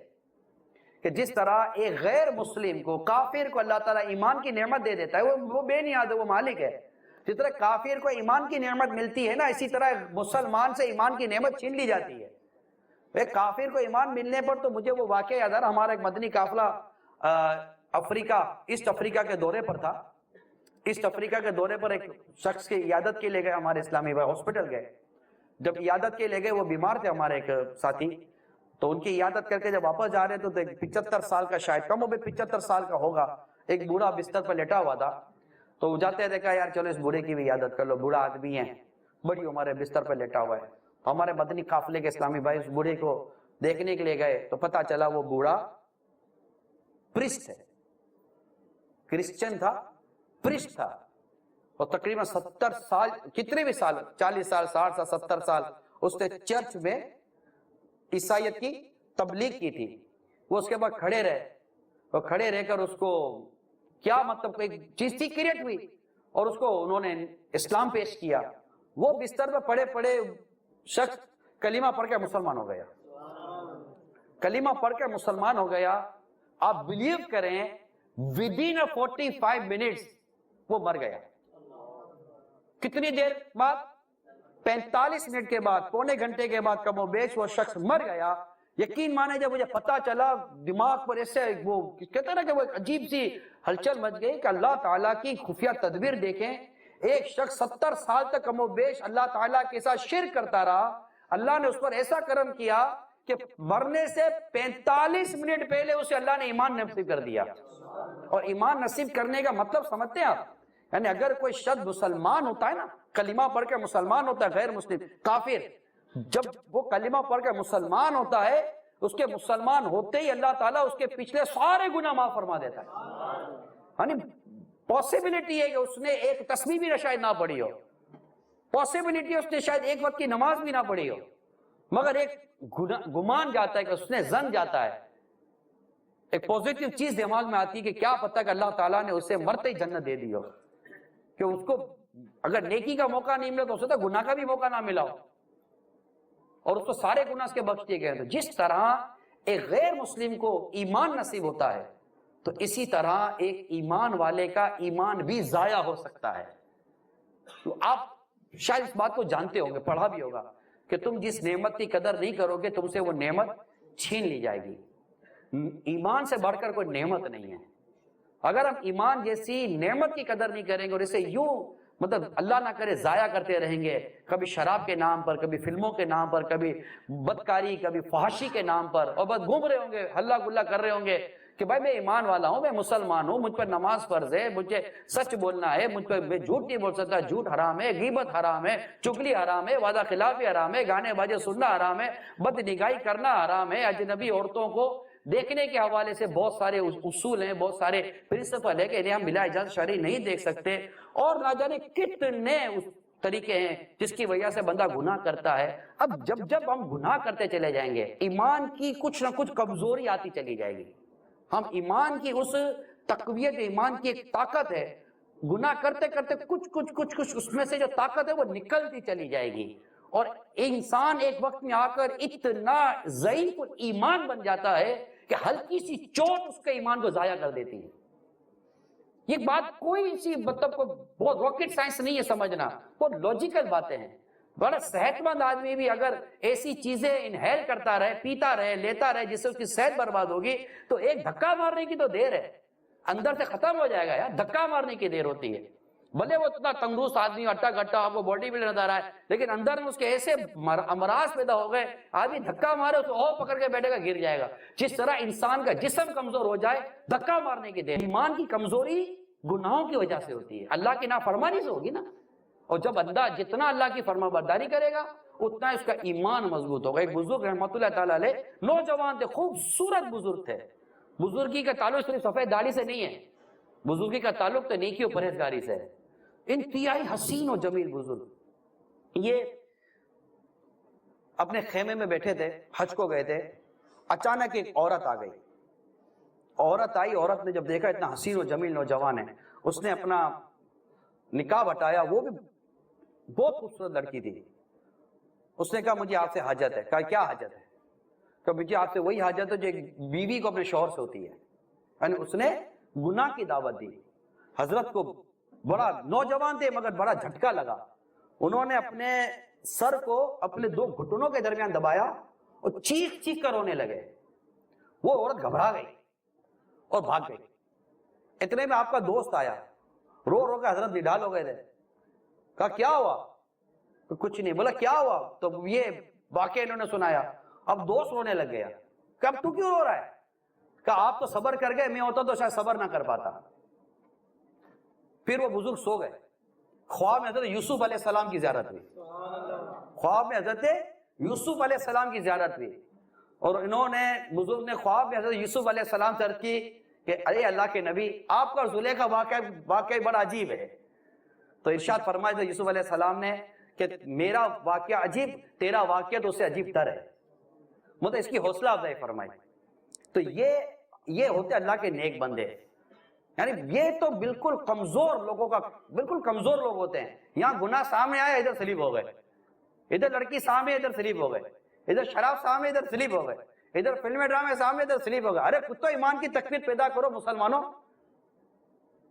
کہ جس طرح ایک غیر مسلم کو، کافر کو اللہ تعالیٰ ایمان کی نعمت دے دیتا ہے، وہ بے نیاز ہے، وہ مالک ہے. جس طرح کافر کو ایمان کی نعمت ملتی ہے نا، اسی طرح مسلمان سے ایمان کی نعمت چھین لی جاتی ہے. ایک کافر کو ایمان ملنے پر تو مجھے وہ واقعہ یاد آ رہا، ہمارا ایک مدنی قافلہ افریقہ، ایسٹ افریقہ کے دورے پر تھا. ایسٹ افریقہ کے دورے پر ایک شخص کی عیادت کے لے گئے، ہمارے اسلامی بھائی ہاسپٹل گئے. جب عیادت کے لے گئے، وہ بیمار تھے ہمارے ایک ساتھی، تو ان کی عیادت کر کے جب واپس جا رہے تو 75 سال کا، شاید کم ہو 75 سال کا ہوگا، ایک بوڑھا بستر پر لیٹا ہوا تھا. تو جاتے ہیں دیکھا یار چلو اس بوڑھے کی بھی عادت کر لو، بوڑھا آدمی ہے، بڑی عمر ہے، بستر پہ لیٹا ہوا ہے. تو ہمارے مدنی قافلے کے اسلامی بھائی اس بوڑھے کو دیکھنے کے لیے گئے تو پتا چلا وہ بوڑھا پرسٹ ہے، کرسچن تھا، پرسٹ تھا. اور تقریباً 70 سال، کتنے بھی سال، 40 سال، 60 سال، 70 سال اس نے چرچ میں عیسائیت کی تبلیغ کی تھی. وہ اس کے بعد کھڑے رہے، اور کھڑے رہ کر اس کو کیا مطلب کوئی چیز تھی کریٹ ہوئی، اور اس کو انہوں نے اسلام پیش کیا. وہ بستر پہ پڑے پڑے شخص کلمہ پڑھ کے مسلمان ہو گیا، کلمہ پڑھ کے مسلمان ہو گیا. آپ بلیو کریں ودین 45 منٹس وہ مر گیا. کتنی دیر بعد؟ 45 منٹ کے بعد، پونے گھنٹے کے بعد کم و بیش وہ شخص مر گیا. یقین مانے جب مجھے پتا چلا دماغ پر ایسے وہ کہتے ہیں نا کہ وہ عجیب سی ہلچل مچ گئی کہ اللہ تعالیٰ کی خفیہ تدبیر دیکھیں. ایک شخص 70 سال تک کم و بیش اللہ تعالیٰ کے ساتھ شرک کرتا رہا، اللہ نے اس پر ایسا کرم کیا کہ مرنے سے 45 منٹ پہلے اسے اللہ نے ایمان نصیب کر دیا. اور ایمان نصیب کرنے کا مطلب سمجھتے ہیں آپ؟ یعنی اگر کوئی شخص مسلمان ہوتا ہے نا، کلمہ پڑھ کے مسلمان ہوتا ہے، غیر مسلم کافر، جب وہ کلمہ پڑھ کے مسلمان ہوتا ہے، اس کے مسلمان ہوتے ہی اللہ تعالیٰ اس کے پچھلے سارے گناہ معاف فرما دیتا ہے. یعنی پاسبلٹی ہے کہ اس نے ایک تسبیح بھی شاید نہ پڑھی ہو، پاسبلٹی ہے اس نے شاید ایک وقت کی نماز بھی نہ پڑھی ہو، مگر ایک گمان جاتا ہے کہ اس نے زن جاتا ہے، ایک پوزیٹیو چیز دماغ میں آتی ہے کہ کیا پتہ کہ اللہ تعالیٰ نے اسے مرتے ہی جنت دے دی ہو، کہ اس کو اگر نیکی کا موقع نہیں ملا تو اسے تو گناہ کا بھی موقع نہ ملا ہو، اور اس کو سارے گناہ اس کے بخش دیے گئے. تو جس طرح ایک غیر مسلم کو ایمان نصیب ہوتا ہے تو اسی طرح ایک ایمان والے کا ایمان بھی ضائع ہو سکتا ہے. تو آپ شاید اس بات کو جانتے ہوں گے، پڑھا بھی ہوگا کہ تم جس نعمت کی قدر نہیں کرو گے تم سے وہ نعمت چھین لی جائے گی. ایمان سے بڑھ کر کوئی نعمت نہیں ہے. اگر ہم ایمان جیسی نعمت کی قدر نہیں کریں گے اور اسے یوں مطلب اللہ نہ کرے ضائع کرتے رہیں گے، کبھی شراب کے نام پر، کبھی فلموں کے نام پر، کبھی بدکاری، کبھی فحاشی کے نام پر، اور بس گھوم رہے ہوں گے، ہلا گلا کر رہے ہوں گے کہ بھائی میں ایمان والا ہوں، میں مسلمان ہوں، مجھ پر نماز فرض ہے، مجھے سچ بولنا ہے، مجھ پر میں جھوٹ نہیں بول سکتا، جھوٹ حرام ہے، غیبت حرام ہے، چغلی حرام ہے، وعدہ خلافی حرام ہے، گانے باجے سننا حرام ہے، بد نگاہی کرنا حرام ہے، اجنبی عورتوں کو دیکھنے کے حوالے سے بہت سارے اصول ہیں، بہت سارے پرنسپل ہے کہ انہیں ہم بلا اجازت شرعی نہیں دیکھ سکتے، اور نہ جانے کتنے طریقے ہیں جس کی وجہ سے بندہ گناہ کرتا ہے. اب جب ہم گناہ کرتے چلے جائیں گے ایمان کی کچھ نہ کچھ کمزوری آتی چلی جائے گی. ہم ایمان کی اس تقویت، ایمان کی ایک طاقت ہے، گناہ کرتے کرتے کچھ اس میں سے جو طاقت ہے وہ نکلتی چلی جائے گی، اور انسان ایک وقت میں آ کر اتنا ضعیف ایمان بن جاتا ہے کہ ہلکی سی چوٹ اس کے ایمان کو ضائع کر دیتی ہے. یہ بات کوئی سی مطلب بہت راکٹ سائنس نہیں ہے سمجھنا، بہت لوجیکل باتیں ہیں. بڑا صحت مند آدمی بھی اگر ایسی چیزیں انہیل کرتا رہے، پیتا رہے، لیتا رہے جس سے اس کی صحت برباد ہوگی، تو ایک دھکا مارنے کی تو دیر ہے، اندر سے ختم ہو جائے گا یار. دھکا مارنے کی دیر ہوتی ہے. بھلے وہ اتنا تندرست آدمی اٹھا گٹا آپ کو باڈی بلڈر نظر آئے، لیکن اندر میں اس کے ایسے امراض پیدا ہو گئے، آدمی دھکا مارے اس کو اور پکڑ کے بیٹھے گا، گر جائے گا. جس طرح انسان کا جسم کمزور ہو جائے، دھکا مارنے کی دیر. ایمان کی کمزوری گناہوں کی وجہ سے ہوتی ہے، اللہ کی نافرمانی سے ہوگی نا. اور جب بندہ جتنا اللہ کی فرما برداری کرے گا اتنا اس کا ایمان مضبوط ہوگا. ایک بزرگ رحمۃ اللہ تعالیٰ علیہ نوجوان تھے، خوبصورت بزرگ تھے. بزرگی کا تعلق صرف سفید داڑھی سے نہیں ہے، بزرگی کا تعلق تو نیکی و پرہیزگاری سے ہے. انتہائی حسین و جمیل بزرگ. یہ اپنے خیمے میں بیٹھے تھے، حج کو گئے تھے، اچانک ایک عورت آ گئی. عورت آئی، عورت نے جب دیکھا اتنا حسین و جمیل نوجوان ہے، اس نے اپنا نقاب ہٹایا. وہ بھی بہت خوبصورت لڑکی تھی. اس نے کہا مجھے آپ سے حاجت ہے. کہا کیا حاجت ہے؟ کہ مجھے آپ سے وہی حاجت ہے جو ایک بیوی کو اپنے شوہر سے ہوتی ہے. یعنی اس نے گناہ کی دعوت دی. حضرت کو بڑا نوجوان تھے مگر بڑا جھٹکا لگا. انہوں نے اپنے سر کو اپنے دو گھٹنوں کے درمیان دبایا اور چیخ چیخ کر رونے لگے. وہ عورت گھبرا گئی اور بھاگ گئی. اتنے میں آپ کا دوست آیا، رو رو کے حضرت نڈال ہو گئے تھے. کہا کیا ہوا؟ کچھ نہیں. بولا کیا ہوا؟ تو یہ واقعہ انہوں نے سنایا. اب دوست رونے لگ گیا کہ اب تو کیوں رو رہا ہے؟ کہا آپ تو صبر کر گئے، میں ہوتا تو شاید صبر نہ کر پاتا. پھر وہ بزرگ سو گئے، خواب میں حضرت یوسف علیہ السلام کی زیارت ہوئی، خواب میں حضرت یوسف علیہ السلام کی زیارت ہوئی، اور انہوں نے بزرگ نے خواب میں حضرت یوسف علیہ السلام سے عرض کی کہ ارے اللہ کے نبی، آپ کا اور زلیخا واقعہ بڑا عجیب ہے. تو ارشاد فرمایا حضرت یوسف علیہ السلام نے کہ میرا واقعہ عجیب، تیرا واقعہ تو اس سے عجیب تر ہے، مطلب اس کی حوصلہ افزائی فرمائی. تو یہ ہوتے اللہ کے نیک بندے، یعنی یہ تو بالکل کمزور لوگوں کا، بالکل کمزور لوگ ہوتے ہیں. یہاں گناہ سامنے آیا ادھر سلیپ ہو گئے، ادھر لڑکی سامنے ادھر سلیپ ہو گئے، ادھر شراب سامنے ادھر سلیپ ہو گئے، ادھر فلمیں ڈرامے سامنے ادھر سلیپ ہو گئے. ارے خود تو ایمان کی تکمیل پیدا کرو مسلمانوں.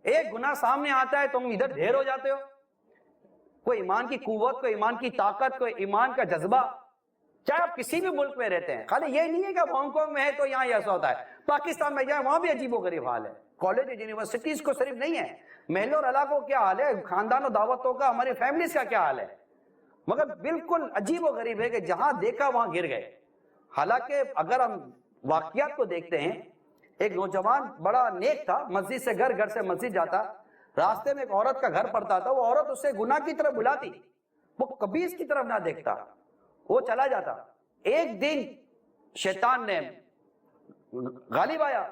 ایک گناہ سامنے آتا ہے تم ادھر ڈھیر ہو جاتے ہو. کوئی ایمان کی قوت، کوئی ایمان کی طاقت، کوئی ایمان کا جذبہ، چاہے آپ کسی بھی ملک میں رہتے ہیں. خالی یہ نہیں ہے کہ ہانگ کانگ میں ہے تو یہاں ایسا ہوتا ہے، پاکستان میں جائیں وہاں بھی عجیب و غریب حال ہے. کالج یونیورسٹیز کو صرف نہیں ہے، محلوں اور علاقوں کیا حال ہے، خاندان و دعوتوں کا، ہماری فیملیز کا کیا حال ہے. مگر بالکل عجیب و غریب ہے کہ جہاں دیکھا وہاں گر گئے. حالانکہ اگر ہم واقعات کو دیکھتے ہیں، ایک نوجوان بڑا نیک تھا، مسجد سے گھر سے مسجد جاتا، راستے میں ایک عورت کا گھر پڑتا تھا، وہ عورت اسے گناہ کی طرف بلاتی، وہ کبھی اس کی طرف نہ دیکھتا، وہ چلا جاتا. ایک دن شیطان نے غالب آیا،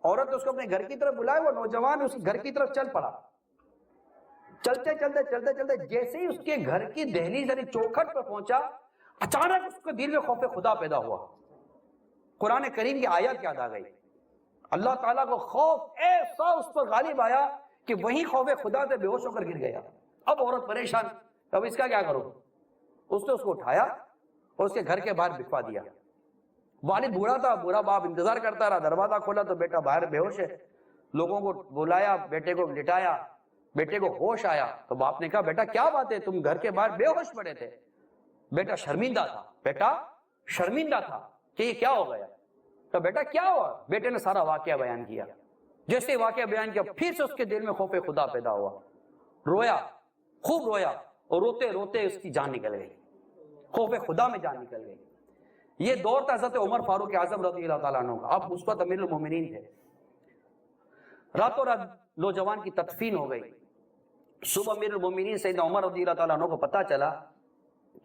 عورت اس کو اپنے گھر کی طرف بلائے، وہ نوجوان اس گھر کی طرف چل پڑا. چلتے جیسے ہی اس کے گھر کی دہلیز یعنی چوکھٹ پر پہنچا، اچانک اس کے دل میں خوف خدا پیدا ہوا. قرآن کریم کی آیت یاد آ گئی. اللہ تعالیٰ کو خوف ایسا اس پر غالب آیا کہ وہیں خوف خدا سے بے ہوش ہو کر گر گیا. اب عورت پریشان، اب اس کا کیا کروں؟ اس نے اس کو اٹھایا اور اس کے گھر کے باہر بٹھوا دیا. والد بوڑھا تھا، بوڑھا باپ انتظار کرتا رہا، دروازہ کھولا تو بیٹا باہر بے ہوش ہے. لوگوں کو بلایا، بیٹے کو لٹایا، بیٹے کو ہوش آیا تو باپ نے کہا بیٹا کیا بات ہے، تم گھر کے باہر بے ہوش پڑے تھے. بیٹا شرمندہ تھا کہ یہ کیا ہو گیا. تو بیٹا کیا ہوا؟ بیٹے نے سارا واقعہ بیان کیا. جیسے واقعہ بیان کیا پھر سے اس کے دل میں خوف خدا پیدا ہوا. رویا، خوب رویا، اور روتے روتے اس کی جان نکل گئی، خوف خدا میں جان نکل گئی. یہ دور تھا حضرت عمر فاروق اعظم رضی اللہ تعالیٰ عنہ کا. آپ اس وقت امیر المومنین تھے. راتوں رات نوجوان کی تدفین ہو گئی. صبح امیر المومنین سیدنا عمر رضی اللہ تعالیٰ عنہ کو پتا چلا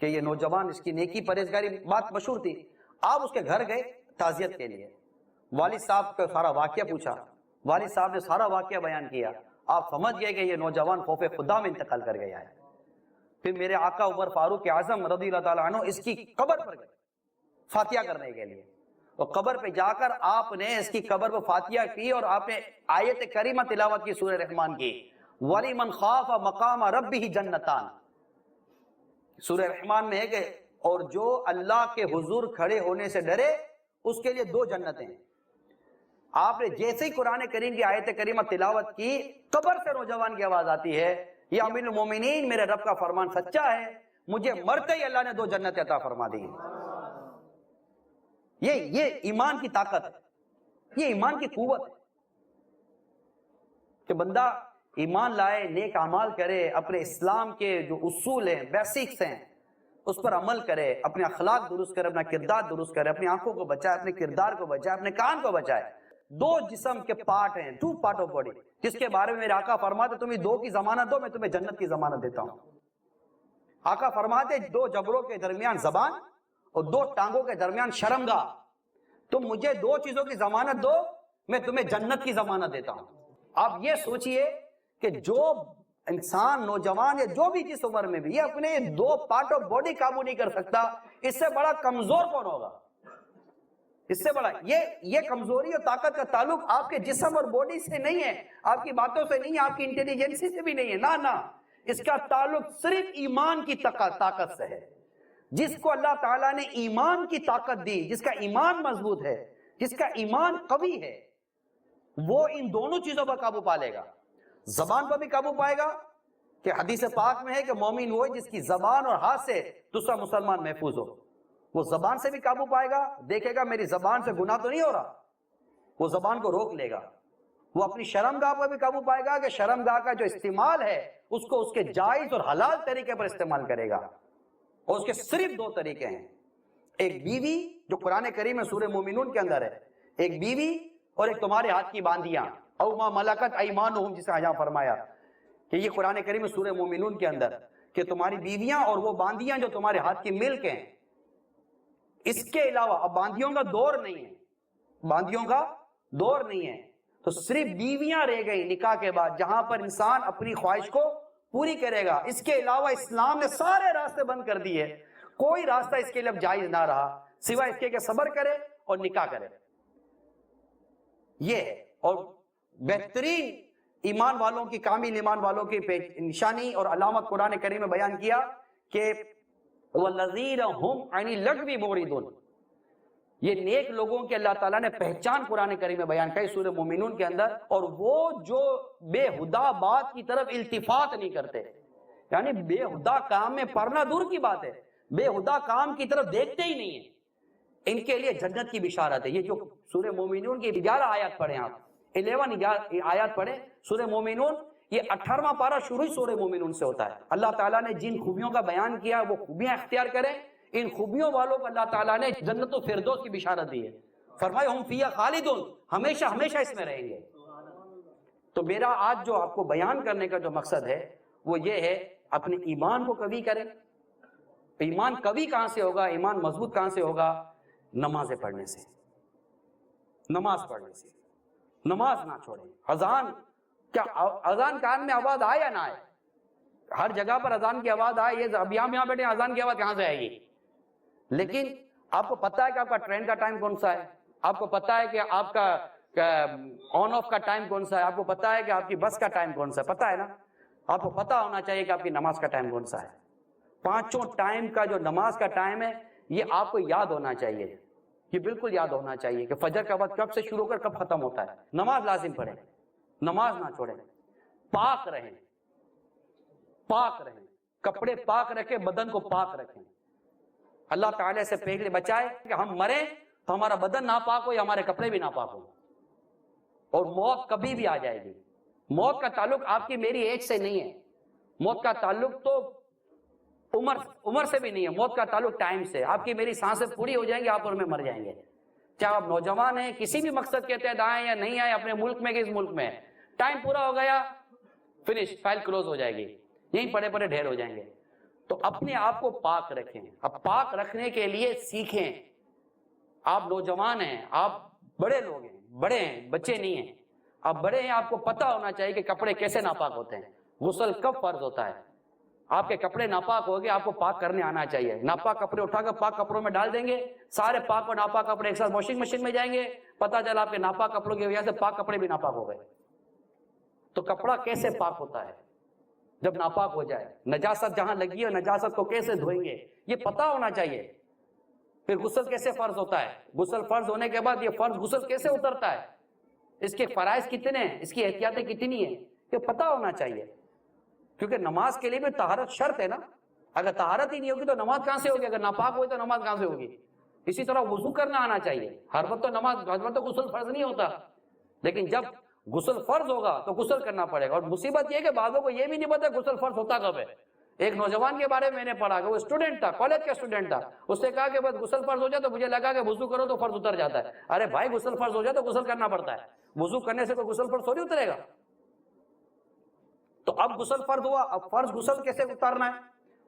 کہ یہ نوجوان، اس کی نیکی پرہیزگاری بات مشہور تھی. آپ اس کے گھر گئے تعزیت کے لیے. والد صاحب کا سارا واقعہ پوچھا، والد صاحب نے سارا واقعہ بیان کیا. آپ سمجھ گئے کہ یہ نوجوان خوف خدا میں انتقال کر گیا ہے. پھر میرے آقا عمر فاروق اعظم رضی اللہ تعالیٰ عنہ اس کی قبر پر گئے فاتحہ کرنے کے لیے. اور قبر پہ جا کر آپ نے اس کی قبر پہ فاتحہ کی اور آپ نے آیت کریمہ تلاوت کی سورہ رحمان کی، وَلِمَنْ خَافَ مَقَامَ رَبِّهِ جَنَّتَانِ. سورہ رحمان میں ہے کہ اور جو اللہ کے حضور کھڑے ہونے سے ڈرے اس کے لیے 2 جنتیں. آپ نے جیسے ہی قرآن کریم کی آیت کریمہ تلاوت کی، قبر سے نوجوان کی آواز آتی ہے یا امیر المومنین میرے رب کا فرمان سچا ہے، مجھے مرتے ہی اللہ نے 2 جنتیں عطا فرما دی. یہ ایمان کی طاقت ہے، یہ ایمان کی قوت ہے کہ بندہ ایمان لائے، نیک اعمال کرے، اپنے اسلام کے جو اصول ہیں، بیسکس ہیں، اس پر عمل کرے، اپنے اخلاق درست کرے، اپنا کردار درست کرے، اپنی آنکھوں کو بچائے، اپنے کردار کو بچائے، اپنے کان کو بچائے. 2 جسم کے پارٹ ہیں، 2 پارٹ آف باڈی، جس کے بارے میں میرے آقا فرماتے تمہیں 2 کی ضمانت دو، میں تمہیں جنت کی ضمانت دیتا ہوں. آقا فرماتے 2 جبروں کے درمیان زبان اور 2 ٹانگوں کے درمیان شرمگاہ. تم مجھے 2 چیزوں کی ضمانت دو، میں تمہیں جنت کی ضمانت دیتا ہوں. آپ یہ سوچئے کہ جو انسان، نوجوان یا جو بھی جس عمر میں بھی یہ اپنے 2 پارٹ آف باڈی قابو نہیں کر سکتا، اس سے بڑا کمزور کون ہوگا؟ اس سے بڑا یہ کمزوری اور طاقت کا تعلق آپ کے جسم اور باڈی سے نہیں ہے، آپ کی باتوں سے نہیں ہے، آپ کی انٹیلیجنسی سے بھی نہیں ہے. نہ اس کا تعلق صرف ایمان کی طاقت سے ہے. جس کو اللہ تعالیٰ نے ایمان کی طاقت دی، جس کا ایمان مضبوط ہے، جس کا ایمان قوی ہے، وہ ان دونوں چیزوں پر قابو پا لے گا. زبان پر بھی قابو پائے گا کہ حدیث پاک میں ہے کہ مومن وہ ہے جس کی زبان اور ہاتھ سے دوسرا مسلمان محفوظ ہو. وہ زبان سے بھی قابو پائے گا، دیکھے گا میری زبان سے گناہ تو نہیں ہو رہا، وہ زبان کو روک لے گا. وہ اپنی شرمگاہ پر بھی قابو پائے گا کہ شرمگاہ کا جو استعمال ہے اس کو اس کے جائز اور حلال طریقے پر استعمال کرے گا. اور اس کے صرف 2 طریقے ہیں، ایک بیوی جو قرآن کریم میں سورہ مومنون کے اندر ہے، ایک بیوی، اور ایک تمہارے ہاتھ کی باندیاں، او ما ملکت ایمانہم جسے یہاں فرمایا. کہ یہ قرآن کریم میں سورہ مومنون کے اندر کہ تمہاری بیویاں اور وہ باندیاں جو تمہارے ہاتھ کی ملک ہیں، اس کے علاوہ اب باندیوں کا دور نہیں ہے، باندیوں کا دور نہیں ہے، تو صرف بیویاں رہ گئی نکاح کے بعد جہاں پر انسان اپنی خواہش کو پوری کرے گا۔ اس کے علاوہ اسلام نے سارے راستے بند کر دیے، کوئی راستہ اس کے لیے اب جائز نہ رہا سوائے اس کے کہ صبر کرے اور نکاح کرے۔ یہ ہے، اور بہترین ایمان والوں کی، کامل ایمان والوں کی نشانی اور علامت قرآن کریم میں بیان کیا کہ وَالَّذِينَ هُمْ عَنِ اللَّغْوِ مُعْرِضُونَ، یہ نیک لوگوں کے اللہ تعالیٰ نے پہچان قرآن کریم میں بیان کی سورہ مومنون کے اندر، اور وہ جو بے ہدا بات کی طرف التفات نہیں کرتے، یعنی بے ہدا کام میں پڑنا دور کی بات ہے، بے ہدا کام کی طرف دیکھتے ہی نہیں ہیں، ان کے لیے جنت کی بشارت ہے۔ یہ جو سورہ مومنون کی 11 آیات پڑھیں، آپ 11 آیات پڑھیں سورہ مومنون، یہ 18واں پارہ شروع سورہ مومنون سے ہوتا ہے۔ اللہ تعالیٰ نے جن خوبیوں کا بیان کیا وہ خوبیاں اختیار کریں، ان خوبیوں والوں کو اللہ تعالیٰ نے جنت و فردوس کی بشارت دی ہے، فرمایا ہم فیہا خالدون، ہمیشہ ہمیشہ اس میں رہیں گے۔ تو میرا آج جو آپ کو بیان کرنے کا جو مقصد ہے وہ یہ ہے، اپنے ایمان کو قوی کریں۔ ایمان قوی کہاں سے ہوگا، ایمان مضبوط کہاں سے ہوگا؟ نمازیں پڑھنے سے، نماز پڑھنے سے، نماز نہ چھوڑیں۔ اذان، کیا اذان کان میں آواز آئے یا نہ آئے؟ ہر جگہ پر اذان کی آواز آئے، یہ اب یہاں بیٹھے اذان کی آواز کہاں سے آئے گی؟ لیکن آپ کو پتا ہے کہ آپ کا ٹرین کا ٹائم کون سا ہے، آپ کو پتا ہے کہ آپ کا آن آف کا ٹائم کون سا ہے، آپ کو پتا ہے کہ آپ کی بس کا ٹائم کون سا ہے، پتا ہے نا؟ آپ کو پتا ہونا چاہیے کہ آپ کی نماز کا ٹائم کون سا ہے۔ پانچوں ٹائم کا جو نماز کا ٹائم ہے یہ آپ کو یاد ہونا چاہیے، یہ بالکل یاد ہونا چاہیے کہ فجر کا وقت کب سے شروع کر کب ختم ہوتا ہے۔ نماز لازم پڑھیں، نماز نہ چھوڑیں، پاک رہیں، پاک رہیں، کپڑے پاک رکھیں، بدن کو پاک رکھیں۔ اللہ تعالیٰ سے پہلے بچائے کہ ہم مریں تو ہمارا بدن ناپاک ہو یا ہمارے کپڑے بھی ناپاک ہو، اور موت کبھی بھی آ جائے گی۔ موت کا تعلق آپ کی میری ایج سے نہیں ہے، موت کا تعلق تو عمر سے بھی نہیں ہے، موت کا تعلق ٹائم سے۔ آپ کی میری سانسیں پوری ہو جائیں گی، آپ اور میں مر جائیں گے، چاہے آپ نوجوان ہیں، کسی بھی مقصد کے تحت آئیں یا نہیں آئے، اپنے ملک میں کہ اس ملک میں، ٹائم پورا ہو گیا، فنش، فائل کلوز ہو جائے گی، یہیں پڑے پڑے ڈھیر ہو جائیں گے۔ تو اپنے آپ کو پاک رکھیں۔ اب پاک رکھنے کے لیے سیکھیں۔ آپ نوجوان ہیں، آپ بڑے لوگ ہیں، بڑے ہیں، بچے نہیں ہیں، آپ بڑے ہیں، آپ کو پتا ہونا چاہیے کہ کپڑے کیسے ناپاک ہوتے ہیں، غسل کب فرض ہوتا ہے۔ آپ کے کپڑے ناپاک ہو گئے، آپ کو پاک کرنے آنا چاہیے۔ ناپاک کپڑے اٹھا کر پاک کپڑوں میں ڈال دیں گے، سارے پاک اور ناپاک کپڑے ایک ساتھ واشنگ مشین میں جائیں گے، پتا چلا آپ کے ناپاک کپڑوں کی وجہ سے پاک کپڑے بھی ناپاک ہو گئے۔ تو کپڑا کیسے پاک ہوتا ہے؟ جب ناپاک ہو جائے، نجاست جہاں لگی ہے نجاست کو کیسے دھوئیں گے یہ پتا ہونا چاہیے۔ پھر غسل کیسے فرض ہوتا ہے، غسل فرض ہونے کے بعد یہ فرض غسل کیسے اترتا ہے، اس کے فرائض کتنے ہیں، اس کی احتیاطیں کتنی ہیں، یہ پتا ہونا چاہیے۔ کیونکہ نماز کے لیے بھی طہارت شرط ہے نا، اگر طہارت ہی نہیں ہوگی تو نماز کہاں سے ہوگی، اگر ناپاک ہوئی تو نماز کہاں سے ہوگی۔ اسی طرح وضو کرنا آنا چاہیے، ہر وقت تو نماز، ہر وقت تو غسل فرض نہیں ہوتا، لیکن جب غسل فرض ہوگا تو غسل کرنا پڑے گا۔ اور مصیبت یہ کہ بعضوں کو یہ بھی نہیں پتا غسل فرض ہوتا کب ہے۔ ایک نوجوان کے بارے میں نے پڑھا کہ وہ اسٹوڈنٹ تھا، کالج کا اسٹوڈنٹ تھا، اس نے کہا کہ بس غسل فرض ہو جائے تو مجھے لگا کہ وضو کرو تو فرض اتر جاتا ہے۔ ارے بھائی غسل فرض ہو جائے تو غسل کرنا پڑتا ہے، وضو کرنے سے کوئی غسل فرض تھوڑی اترے گا۔ تو اب غسل فرض ہوا، اب فرض غسل کیسے اتارنا ہے،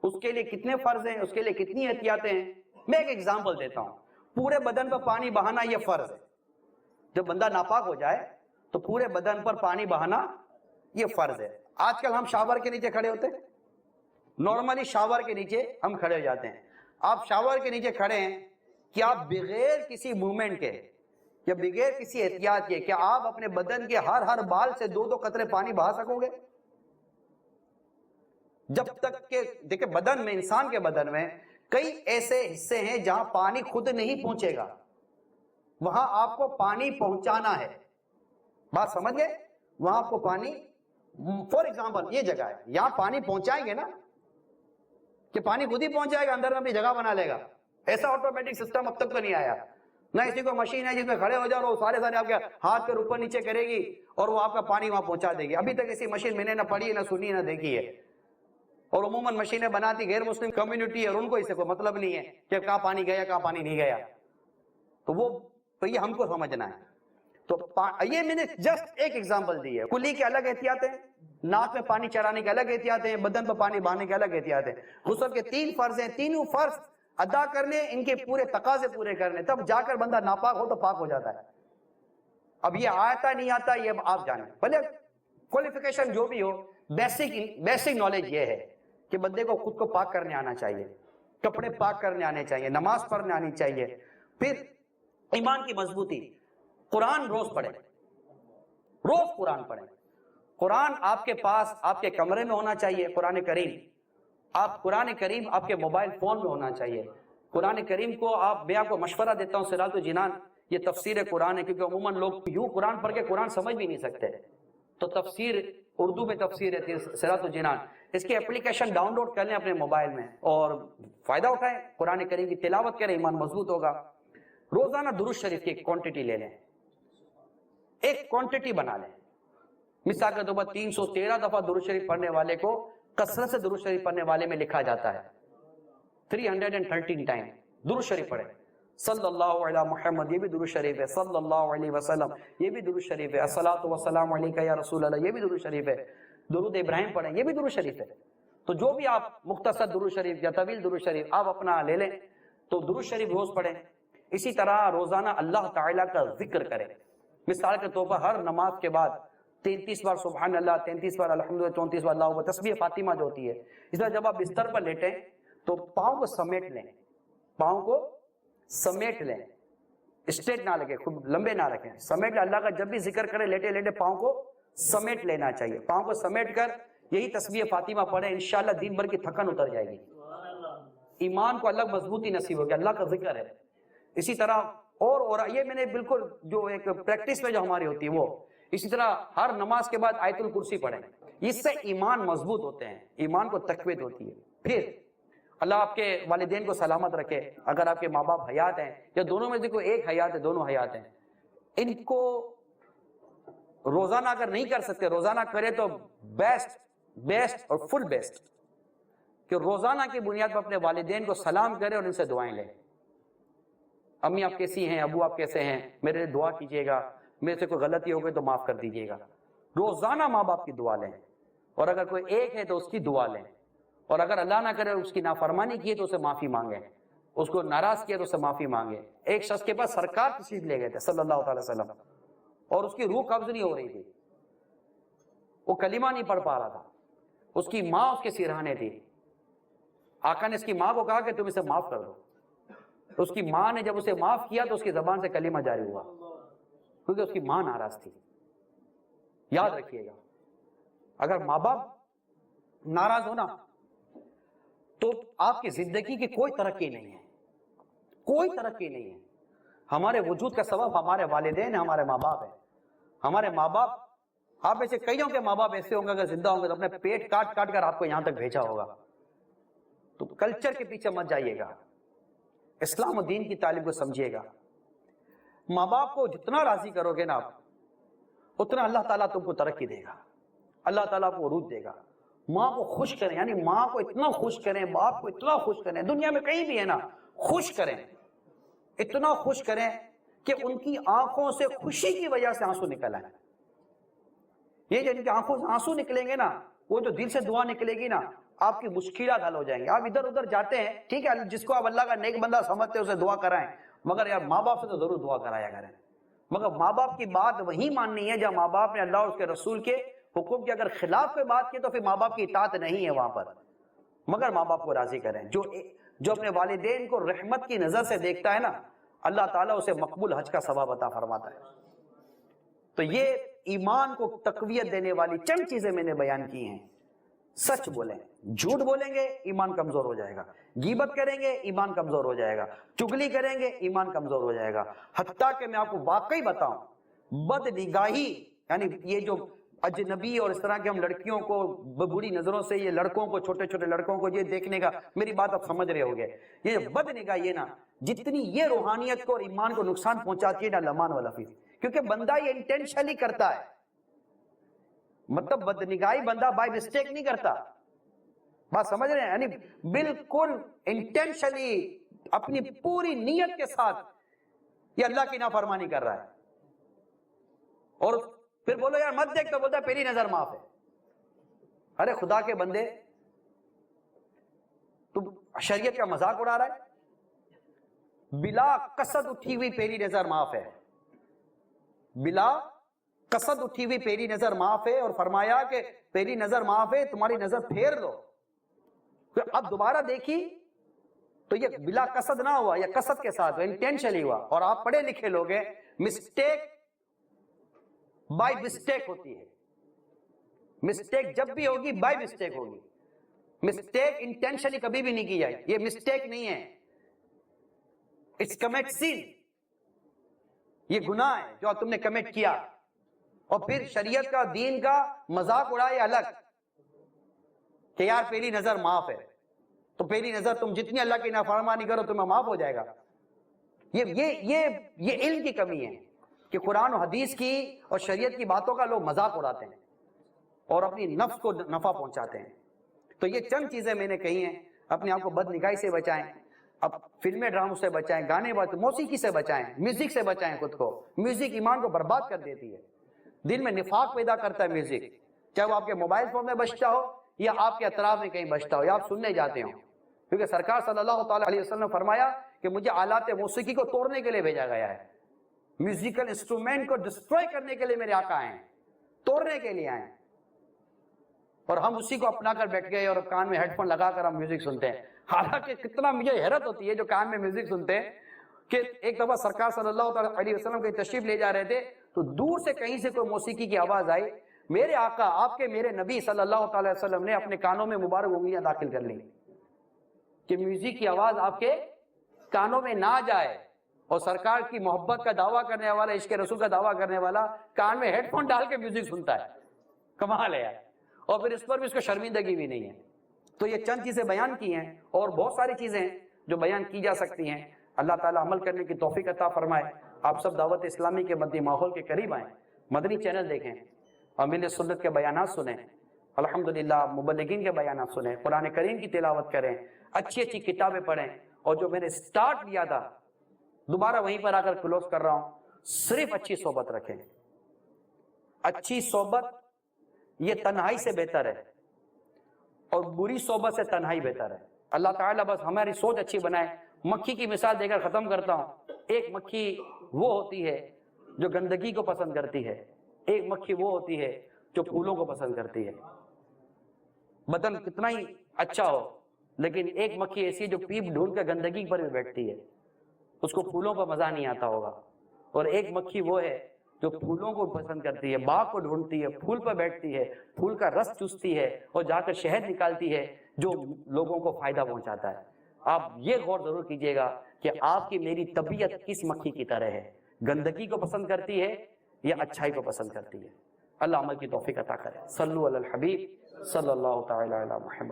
اس کے لیے کتنے فرض ہیں، اس کے لیے کتنی احتیاطیں ہیں۔ میں ایک ایگزامپل دیتا ہوں، پورے بدن پر پانی بہانا یہ فرض ہے۔ جب بندہ ناپاک ہو جائے تو پورے بدن پر پانی بہانا یہ فرض ہے۔ آج کل ہم شاور کے نیچے کھڑے ہوتے ہیں، نارملی شاور کے نیچے ہم کھڑے ہو جاتے ہیں۔ آپ شاور کے نیچے کھڑے ہیں، کیا آپ بغیر کسی موومنٹ کے یا بغیر کسی احتیاط کے کیا آپ اپنے بدن کے ہر بال سے 2 قطرے پانی بہا سکو گے؟ جب تک کہ دیکھیں بدن میں، انسان کے بدن میں کئی ایسے حصے ہیں جہاں پانی خود نہیں پہنچے گا، وہاں آپ کو پانی پہنچانا ہے۔ بات سمجھ گئے؟ وہاں آپ کو پانی، فور ایگزامپل یہ جگہ ہے، یہاں پانی پہنچائیں گے نا کہ پانی خود ہی پہنچ جائے گا، اندر میں اپنی جگہ بنا لے گا۔ ایسا آٹومیٹک سسٹم اب تک تو نہیں آیا، نہ اسی کو مشین ہے جس میں کھڑے ہو جاؤ اور سارے آپ کے ہاتھ پہ اوپر نیچے کرے گی اور وہ آپ کا پانی وہاں پہنچا دے گی۔ ابھی تک ایسی مشین میں نے نہ پڑھی ہے، نہ سنی ہے، نہ دیکھی ہے۔ اور عموماً مشینیں بناتی غیر مسلم کمیونٹی ہے اور ان کو اس سے کوئی مطلب نہیں ہے کہ کہاں پانی گیا کہاں پانی نہیں گیا، تو یہ ہم کو سمجھنا ہے۔ تو یہ میں نے جسٹ ایک ایگزامپل دی ہے، کلی کی الگ احتیاط ہے، ناک میں پانی چڑھانے کے الگ احتیاط ہیں، بدن پر پانی بہانے کے الگ احتیاط ہیں. غسل کے 3 فرض ہیں، تینوں فرض ادا کرنے، ان کے پورے تقاضے پورے کرنے، تب جا کر بندہ ناپاک ہو تو پاک ہو جاتا ہے. اب یہ آتا نہیں آتا یہ آپ جانیں، بھلے کوالیفیکیشن جو بھی ہو، بیسک نالج یہ ہے کہ بندے کو خود کو پاک کرنے آنا چاہیے، کپڑے پاک کرنے آنے چاہیے، نماز پڑھنے آنی چاہیے. پھر ایمان کی مضبوطی، قرآن روز پڑھیں، روز قرآن پڑھیں. قرآن آپ کے پاس آپ کے کمرے میں ہونا چاہیے. قرآن کریم آپ کے موبائل فون میں ہونا چاہیے. قرآن کریم کو میں آپ کو مشورہ دیتا ہوں، صراط الجنان یہ تفسیر قرآن ہے، کیونکہ عموماً لوگ یوں قرآن پڑھ کے قرآن سمجھ بھی نہیں سکتے، تو تفسیر اردو میں تفسیر ہے صراط الجنان، اس کی اپلیکیشن ڈاؤن لوڈ کر لیں اپنے موبائل میں اور فائدہ اٹھائیں، قرآن کریم کی تلاوت کریں، ایمان مضبوط ہوگا. روزانہ درود شریف کی ایک کوانٹٹی لے لیں، ایک کوانٹٹی بنا لیں. مثال کے طور پر 313 دفعہ درود شریف پڑھنے والے کو کثرت سے درود شریف پڑھنے والے میں لکھا جاتا ہے. 313 ٹائم درود شریف پڑھیں. صلی اللہ علی محمد یہ بھی درود شریف ہے، صلی اللہ علیہ وسلم یہ بھی درود شریف ہے، الصلاۃ والسلام علیک یا رسول اللہ یہ بھی درود شریف ہے. درود ابراہیم پڑھیں یہ بھی درود شریف ہے. تو جو بھی آپ مختصر درود شریف یا طویل درود شریف آپ اپنا لے لیں تو درود شریف روز پڑھیں. اسی طرح روزانہ اللہ تعالیٰ کا ذکر کریں. مثال کے طور پر ہر نماز کے بعد 33 بار سبحان اللہ، 33 بار الحمدللہ، 34 بار اللہ اکبر، تسبیح فاطمہ جو ہوتی ہے. اس طرح جب آپ بستر پر لیٹیں تو پاؤں کو سمیٹ لیں، پاؤں کو سمیٹ لیں، اسٹریٹ نہ لگے، خوب لمبے نہ رکھیں، سمیٹ لیں. اللہ کا جب بھی ذکر کرے لیٹے لیٹے پاؤں کو سمیٹ لینا چاہیے. پاؤں کو سمیٹ کر یہی تسبیح فاطمہ پڑھیں، انشاءاللہ دن بھر کی تھکن اتر جائے گی، ایمان کو الگ مضبوطی نصیب ہوگی. اللہ کا ذکر ہے. اسی طرح اور یہ میں نے بالکل جو ایک پریکٹس میں جو ہماری ہوتی ہے وہ، اسی طرح ہر نماز کے بعد آیت الکرسی پڑھیں. اس سے ایمان مضبوط ہوتے ہیں، ایمان کو تقویت ہوتی ہے. پھر اللہ آپ کے والدین کو سلامت رکھے. اگر آپ کے ماں باپ حیات ہیں یا دونوں میں سے کوئی ایک حیات ہے، دونوں حیات ہیں، ان کو روزانہ اگر نہیں کر سکتے روزانہ کرے تو بیسٹ اور فل بیسٹ کہ روزانہ کی بنیاد پر اپنے والدین کو سلام کرے اور ان سے دعائیں لیں. امی آپ کیسی ہیں، ابو آپ کیسے ہیں، میرے لیے دعا کیجیے گا، میرے سے کوئی غلطی ہو گئی تو معاف کر دیجیے گا. روزانہ ماں باپ کی دعا لیں، اور اگر کوئی ایک ہے تو اس کی دعا لیں، اور اگر اللہ نہ کرے اس کی نافرمانی کی تو اسے معافی مانگیں، اس کو ناراض کیا تو اسے معافی مانگے. ایک شخص کے پاس سرکار تشریف لے گئے تھے صلی اللہ تعالی وسلم، اور اس کی روح قبض نہیں ہو رہی تھی، وہ کلمہ نہیں پڑھ پا رہا تھا، اس کی ماں اس کے سرہانے تھی. آقا نے اس کی ماں کو کہا کہ تم اسے معاف کر دو. تو اس کی ماں نے جب اسے معاف کیا تو اس کی زبان سے کلمہ جاری ہوا، کیونکہ اس کی ماں ناراض تھی. یاد رکھیے گا، اگر ماں باپ ناراض ہونا تو آپ کی زندگی کی کوئی ترقی نہیں ہے، کوئی ترقی نہیں ہے. ہمارے وجود کا سبب ہمارے والدین ہیں، ہمارے ماں باپ ہیں. ہمارے ماں باپ، آپ میں سے کئیوں کے ماں باپ ایسے ہوں گے اگر زندہ ہوں گے تو اپنے پیٹ کاٹ کاٹ کر آپ کو یہاں تک بھیجا ہوگا. تو کلچر کے پیچھے مت جائیے گا، اسلام و دین کی تعلیم کو سمجھیے گا. ماں باپ کو جتنا راضی کرو گے نا آپ، اتنا اللہ تعالیٰ تم کو ترقی دے گا، اللہ تعالیٰ کو عروج دے گا. ماں کو خوش کریں، یعنی ماں کو اتنا خوش کریں، باپ کو اتنا خوش کریں، دنیا میں کہیں بھی ہے نا خوش کریں، اتنا خوش کریں کہ ان کی آنکھوں سے خوشی کی وجہ سے آنسو نکل آئیں. یہ جو ان کی آنکھوں سے آنسو نکلیں گے نا، وہ جو دل سے دعا نکلے گی نا، آپ کی مشکلات حل ہو جائیں گے. آپ ادھر ادھر جاتے ہیں، ٹھیک ہے، جس کو آپ اللہ کا نیک بندہ سمجھتے ہیں اسے دعا کرائیں، مگر یار ماں باپ سے تو ضرور دعا کرایا کریں. مگر ماں باپ کی بات وہی ماننی ہے جب ماں باپ نے اللہ اور اس کے رسول کے حکم کے اگر خلاف کوئی بات کی تو پھر ماں باپ کی اطاعت نہیں ہے وہاں پر. مگر ماں باپ کو راضی کریں. جو اپنے والدین کو رحمت کی نظر سے دیکھتا ہے نا، اللہ تعالیٰ اسے مقبول حج کا ثواب عطا فرماتا ہے. تو یہ ایمان کو تقویت دینے والی چند چیزیں میں نے بیان کی ہیں. سچ بولیں، جھوٹ بولیں گے ایمان کمزور ہو جائے گا، غیبت کریں گے ایمان کمزور ہو جائے گا، چگلی کریں گے ایمان کمزور ہو جائے گا. حتیٰ کہ میں آپ کو واقعی بتاؤں، بد نگاہی یعنی یہ جو اجنبی اور اس طرح کے ہم لڑکیوں کو بری نظروں سے، یہ لڑکوں کو، چھوٹے چھوٹے لڑکوں کو یہ دیکھنے کا، میری بات آپ سمجھ رہے ہوگے، یہ بد نگاہی ہے نا، جتنی یہ روحانیت کو اور ایمان کو نقصان پہنچاتی ہے نا، لمان والا فیس، کیونکہ بندہ یہ انٹینشنلی کرتا ہے. مطلب بدنگاہی بندہ بائی مسٹیک نہیں کرتا، بات سمجھ رہے ہیں، یعنی بالکل انٹینشنلی اپنی پوری نیت کے ساتھ یہ اللہ کی نافرمانی کر رہا ہے. اور پھر بولو یار مت دیکھ تو بولتا ہے پہلی نظر معاف ہے. ارے خدا کے بندے، تم شریعت کا مذاق اڑا رہا ہے؟ بلا قصد اٹھی ہوئی پہلی نظر معاف ہے، بلا قصد اٹھی ہوئی پہلی نظر معاف ہے، اور فرمایا کہ پہلی نظر معاف ہے، تمہاری نظر پھیر لو، پھر اب دوبارہ دیکھی تو یہ بلا قصد نہ ہوا، یہ قصد کے ساتھ انٹینشنلی ہوا۔ اور آپ پڑھے لکھے لوگ ہیں، مسٹیک بائی مسٹیک ہوتی ہے، مسٹیک جب بھی ہوگی بائی مسٹیک ہوگی، مسٹیک انٹینشنلی کبھی بھی نہیں کی جائے، یہ مسٹیک نہیں ہے، اٹس کمٹ سین، یہ گناہ ہے جو تم نے کمٹ کیا۔ اور پھر شریعت کا دین کا مذاق اڑائے الگ کہ یار پہلی نظر معاف ہے، تو پہلی نظر تم جتنی اللہ کی نافرمانی کرو تمہیں معاف ہو جائے گا۔ یہ علم کی کمی ہے کہ قرآن و حدیث کی اور شریعت کی باتوں کا لوگ مذاق اڑاتے ہیں اور اپنی نفس کو نفع پہنچاتے ہیں۔ تو یہ چند چیزیں میں نے کہی ہیں، اپنے آپ کو بد نگاہی سے بچائیں، اب فلمیں ڈراموں سے بچائیں، گانے موسیقی سے بچائیں، میوزک سے بچائیں خود کو۔ میوزک ایمان کو برباد کر دیتی ہے، دل میں نفاق پیدا کرتا ہے میوزک، چاہے وہ آپ کے موبائل فون میں بجتا ہو یا آپ کے اطراف میں کہیں بجتا ہو یا آپ سننے جاتے ہو، کیونکہ سرکار صلی اللہ تعالیٰ علیہ وسلم نے فرمایا کہ مجھے آلات موسیقی کو توڑنے کے لیے بھیجا گیا ہے، میوزیکل انسٹرومنٹ کو ڈسٹروائے کرنے کے لیے میرے آقا آئے ہیں، توڑنے کے لیے آئے ہیں۔ اور ہم اسی کو اپنا کر بیٹھ گئے اور کان میں ہیڈ فون لگا کر ہم میوزک سنتے ہیں۔ حالانکہ کتنا مجھے حیرت ہوتی ہے جو کان میں میوزک سنتے ہیں کہ ایک دفعہ سرکار صلی اللہ علیہ وسلم کے تشریف لے جا رہے تھے تو دور سے کہیں سے کوئی موسیقی کی آواز آئی، میرے آقا آپ کے میرے نبی صلی اللہ علیہ وسلم نے اپنے کانوں میں مبارک انگلیاں داخل کر لی کہ میوزک کی آواز آپ کے کانوں میں نہ جائے۔ اور سرکار کی محبت کا دعویٰ کرنے والا، عشق رسول کا دعویٰ کرنے والا کان میں ہیڈ فون ڈال کے میوزک سنتا ہے، کمال ہے یار۔ اور پھر اس پر بھی اس کو شرمندگی بھی نہیں ہے۔ تو یہ چند چیزیں بیان کی ہیں اور بہت ساری چیزیں جو بیان کی جا سکتی ہیں۔ اللہ تعالیٰ عمل کرنے کی توفیق عطا فرمائے۔ آپ سب دعوت اسلامی کے مدنی ماحول کے قریب آئیں، مدنی چینل دیکھیں اور مل سنت کے بیانات سنیں، الحمدللہ مبلغین کے بیانات سنیں، قرآن کریم کی تلاوت کریں، اچھی اچھی کتابیں پڑھیں، اور جو میں نے سٹارٹ لیا تھا دوبارہ وہیں پر آ کر کلوز کر رہا ہوں، صرف اچھی صحبت رکھیں۔ اچھی صحبت یہ تنہائی سے بہتر ہے اور بری صحبت سے تنہائی بہتر ہے۔ اللہ تعالیٰ بس ہماری سوچ اچھی بنائے۔ مکھی کی مثال دے کر ختم کرتا ہوں۔ ایک مکھی وہ ہوتی ہے جو گندگی کو پسند کرتی ہے، ایک مکھی وہ ہوتی ہے جو پھولوں کو پسند کرتی ہے۔ بدن کتنا ہی اچھا ہو لیکن ایک مکھی ایسی ہے جو پیپ ڈھونڈ کر گندگی پر بھی بیٹھتی ہے، اس کو پھولوں پر مزہ نہیں آتا ہوگا۔ اور ایک مکھی وہ ہے جو پھولوں کو پسند کرتی ہے، باغ کو ڈھونڈتی ہے، پھول پر بیٹھتی ہے، پھول کا رس چوستی ہے اور جا کر شہد نکالتی ہے جو لوگوں کو فائدہ پہنچاتا ہے۔ آپ یہ غور ضرور کیجئے گا کہ آپ کی میری طبیعت کس مکھی کی طرح ہے، گندگی کو پسند کرتی ہے یا اچھائی کو پسند کرتی ہے۔ اللہ عمل کی توفیق عطا کرے۔ صلو علی الحبیب صلی اللہ تعالی علی محمد۔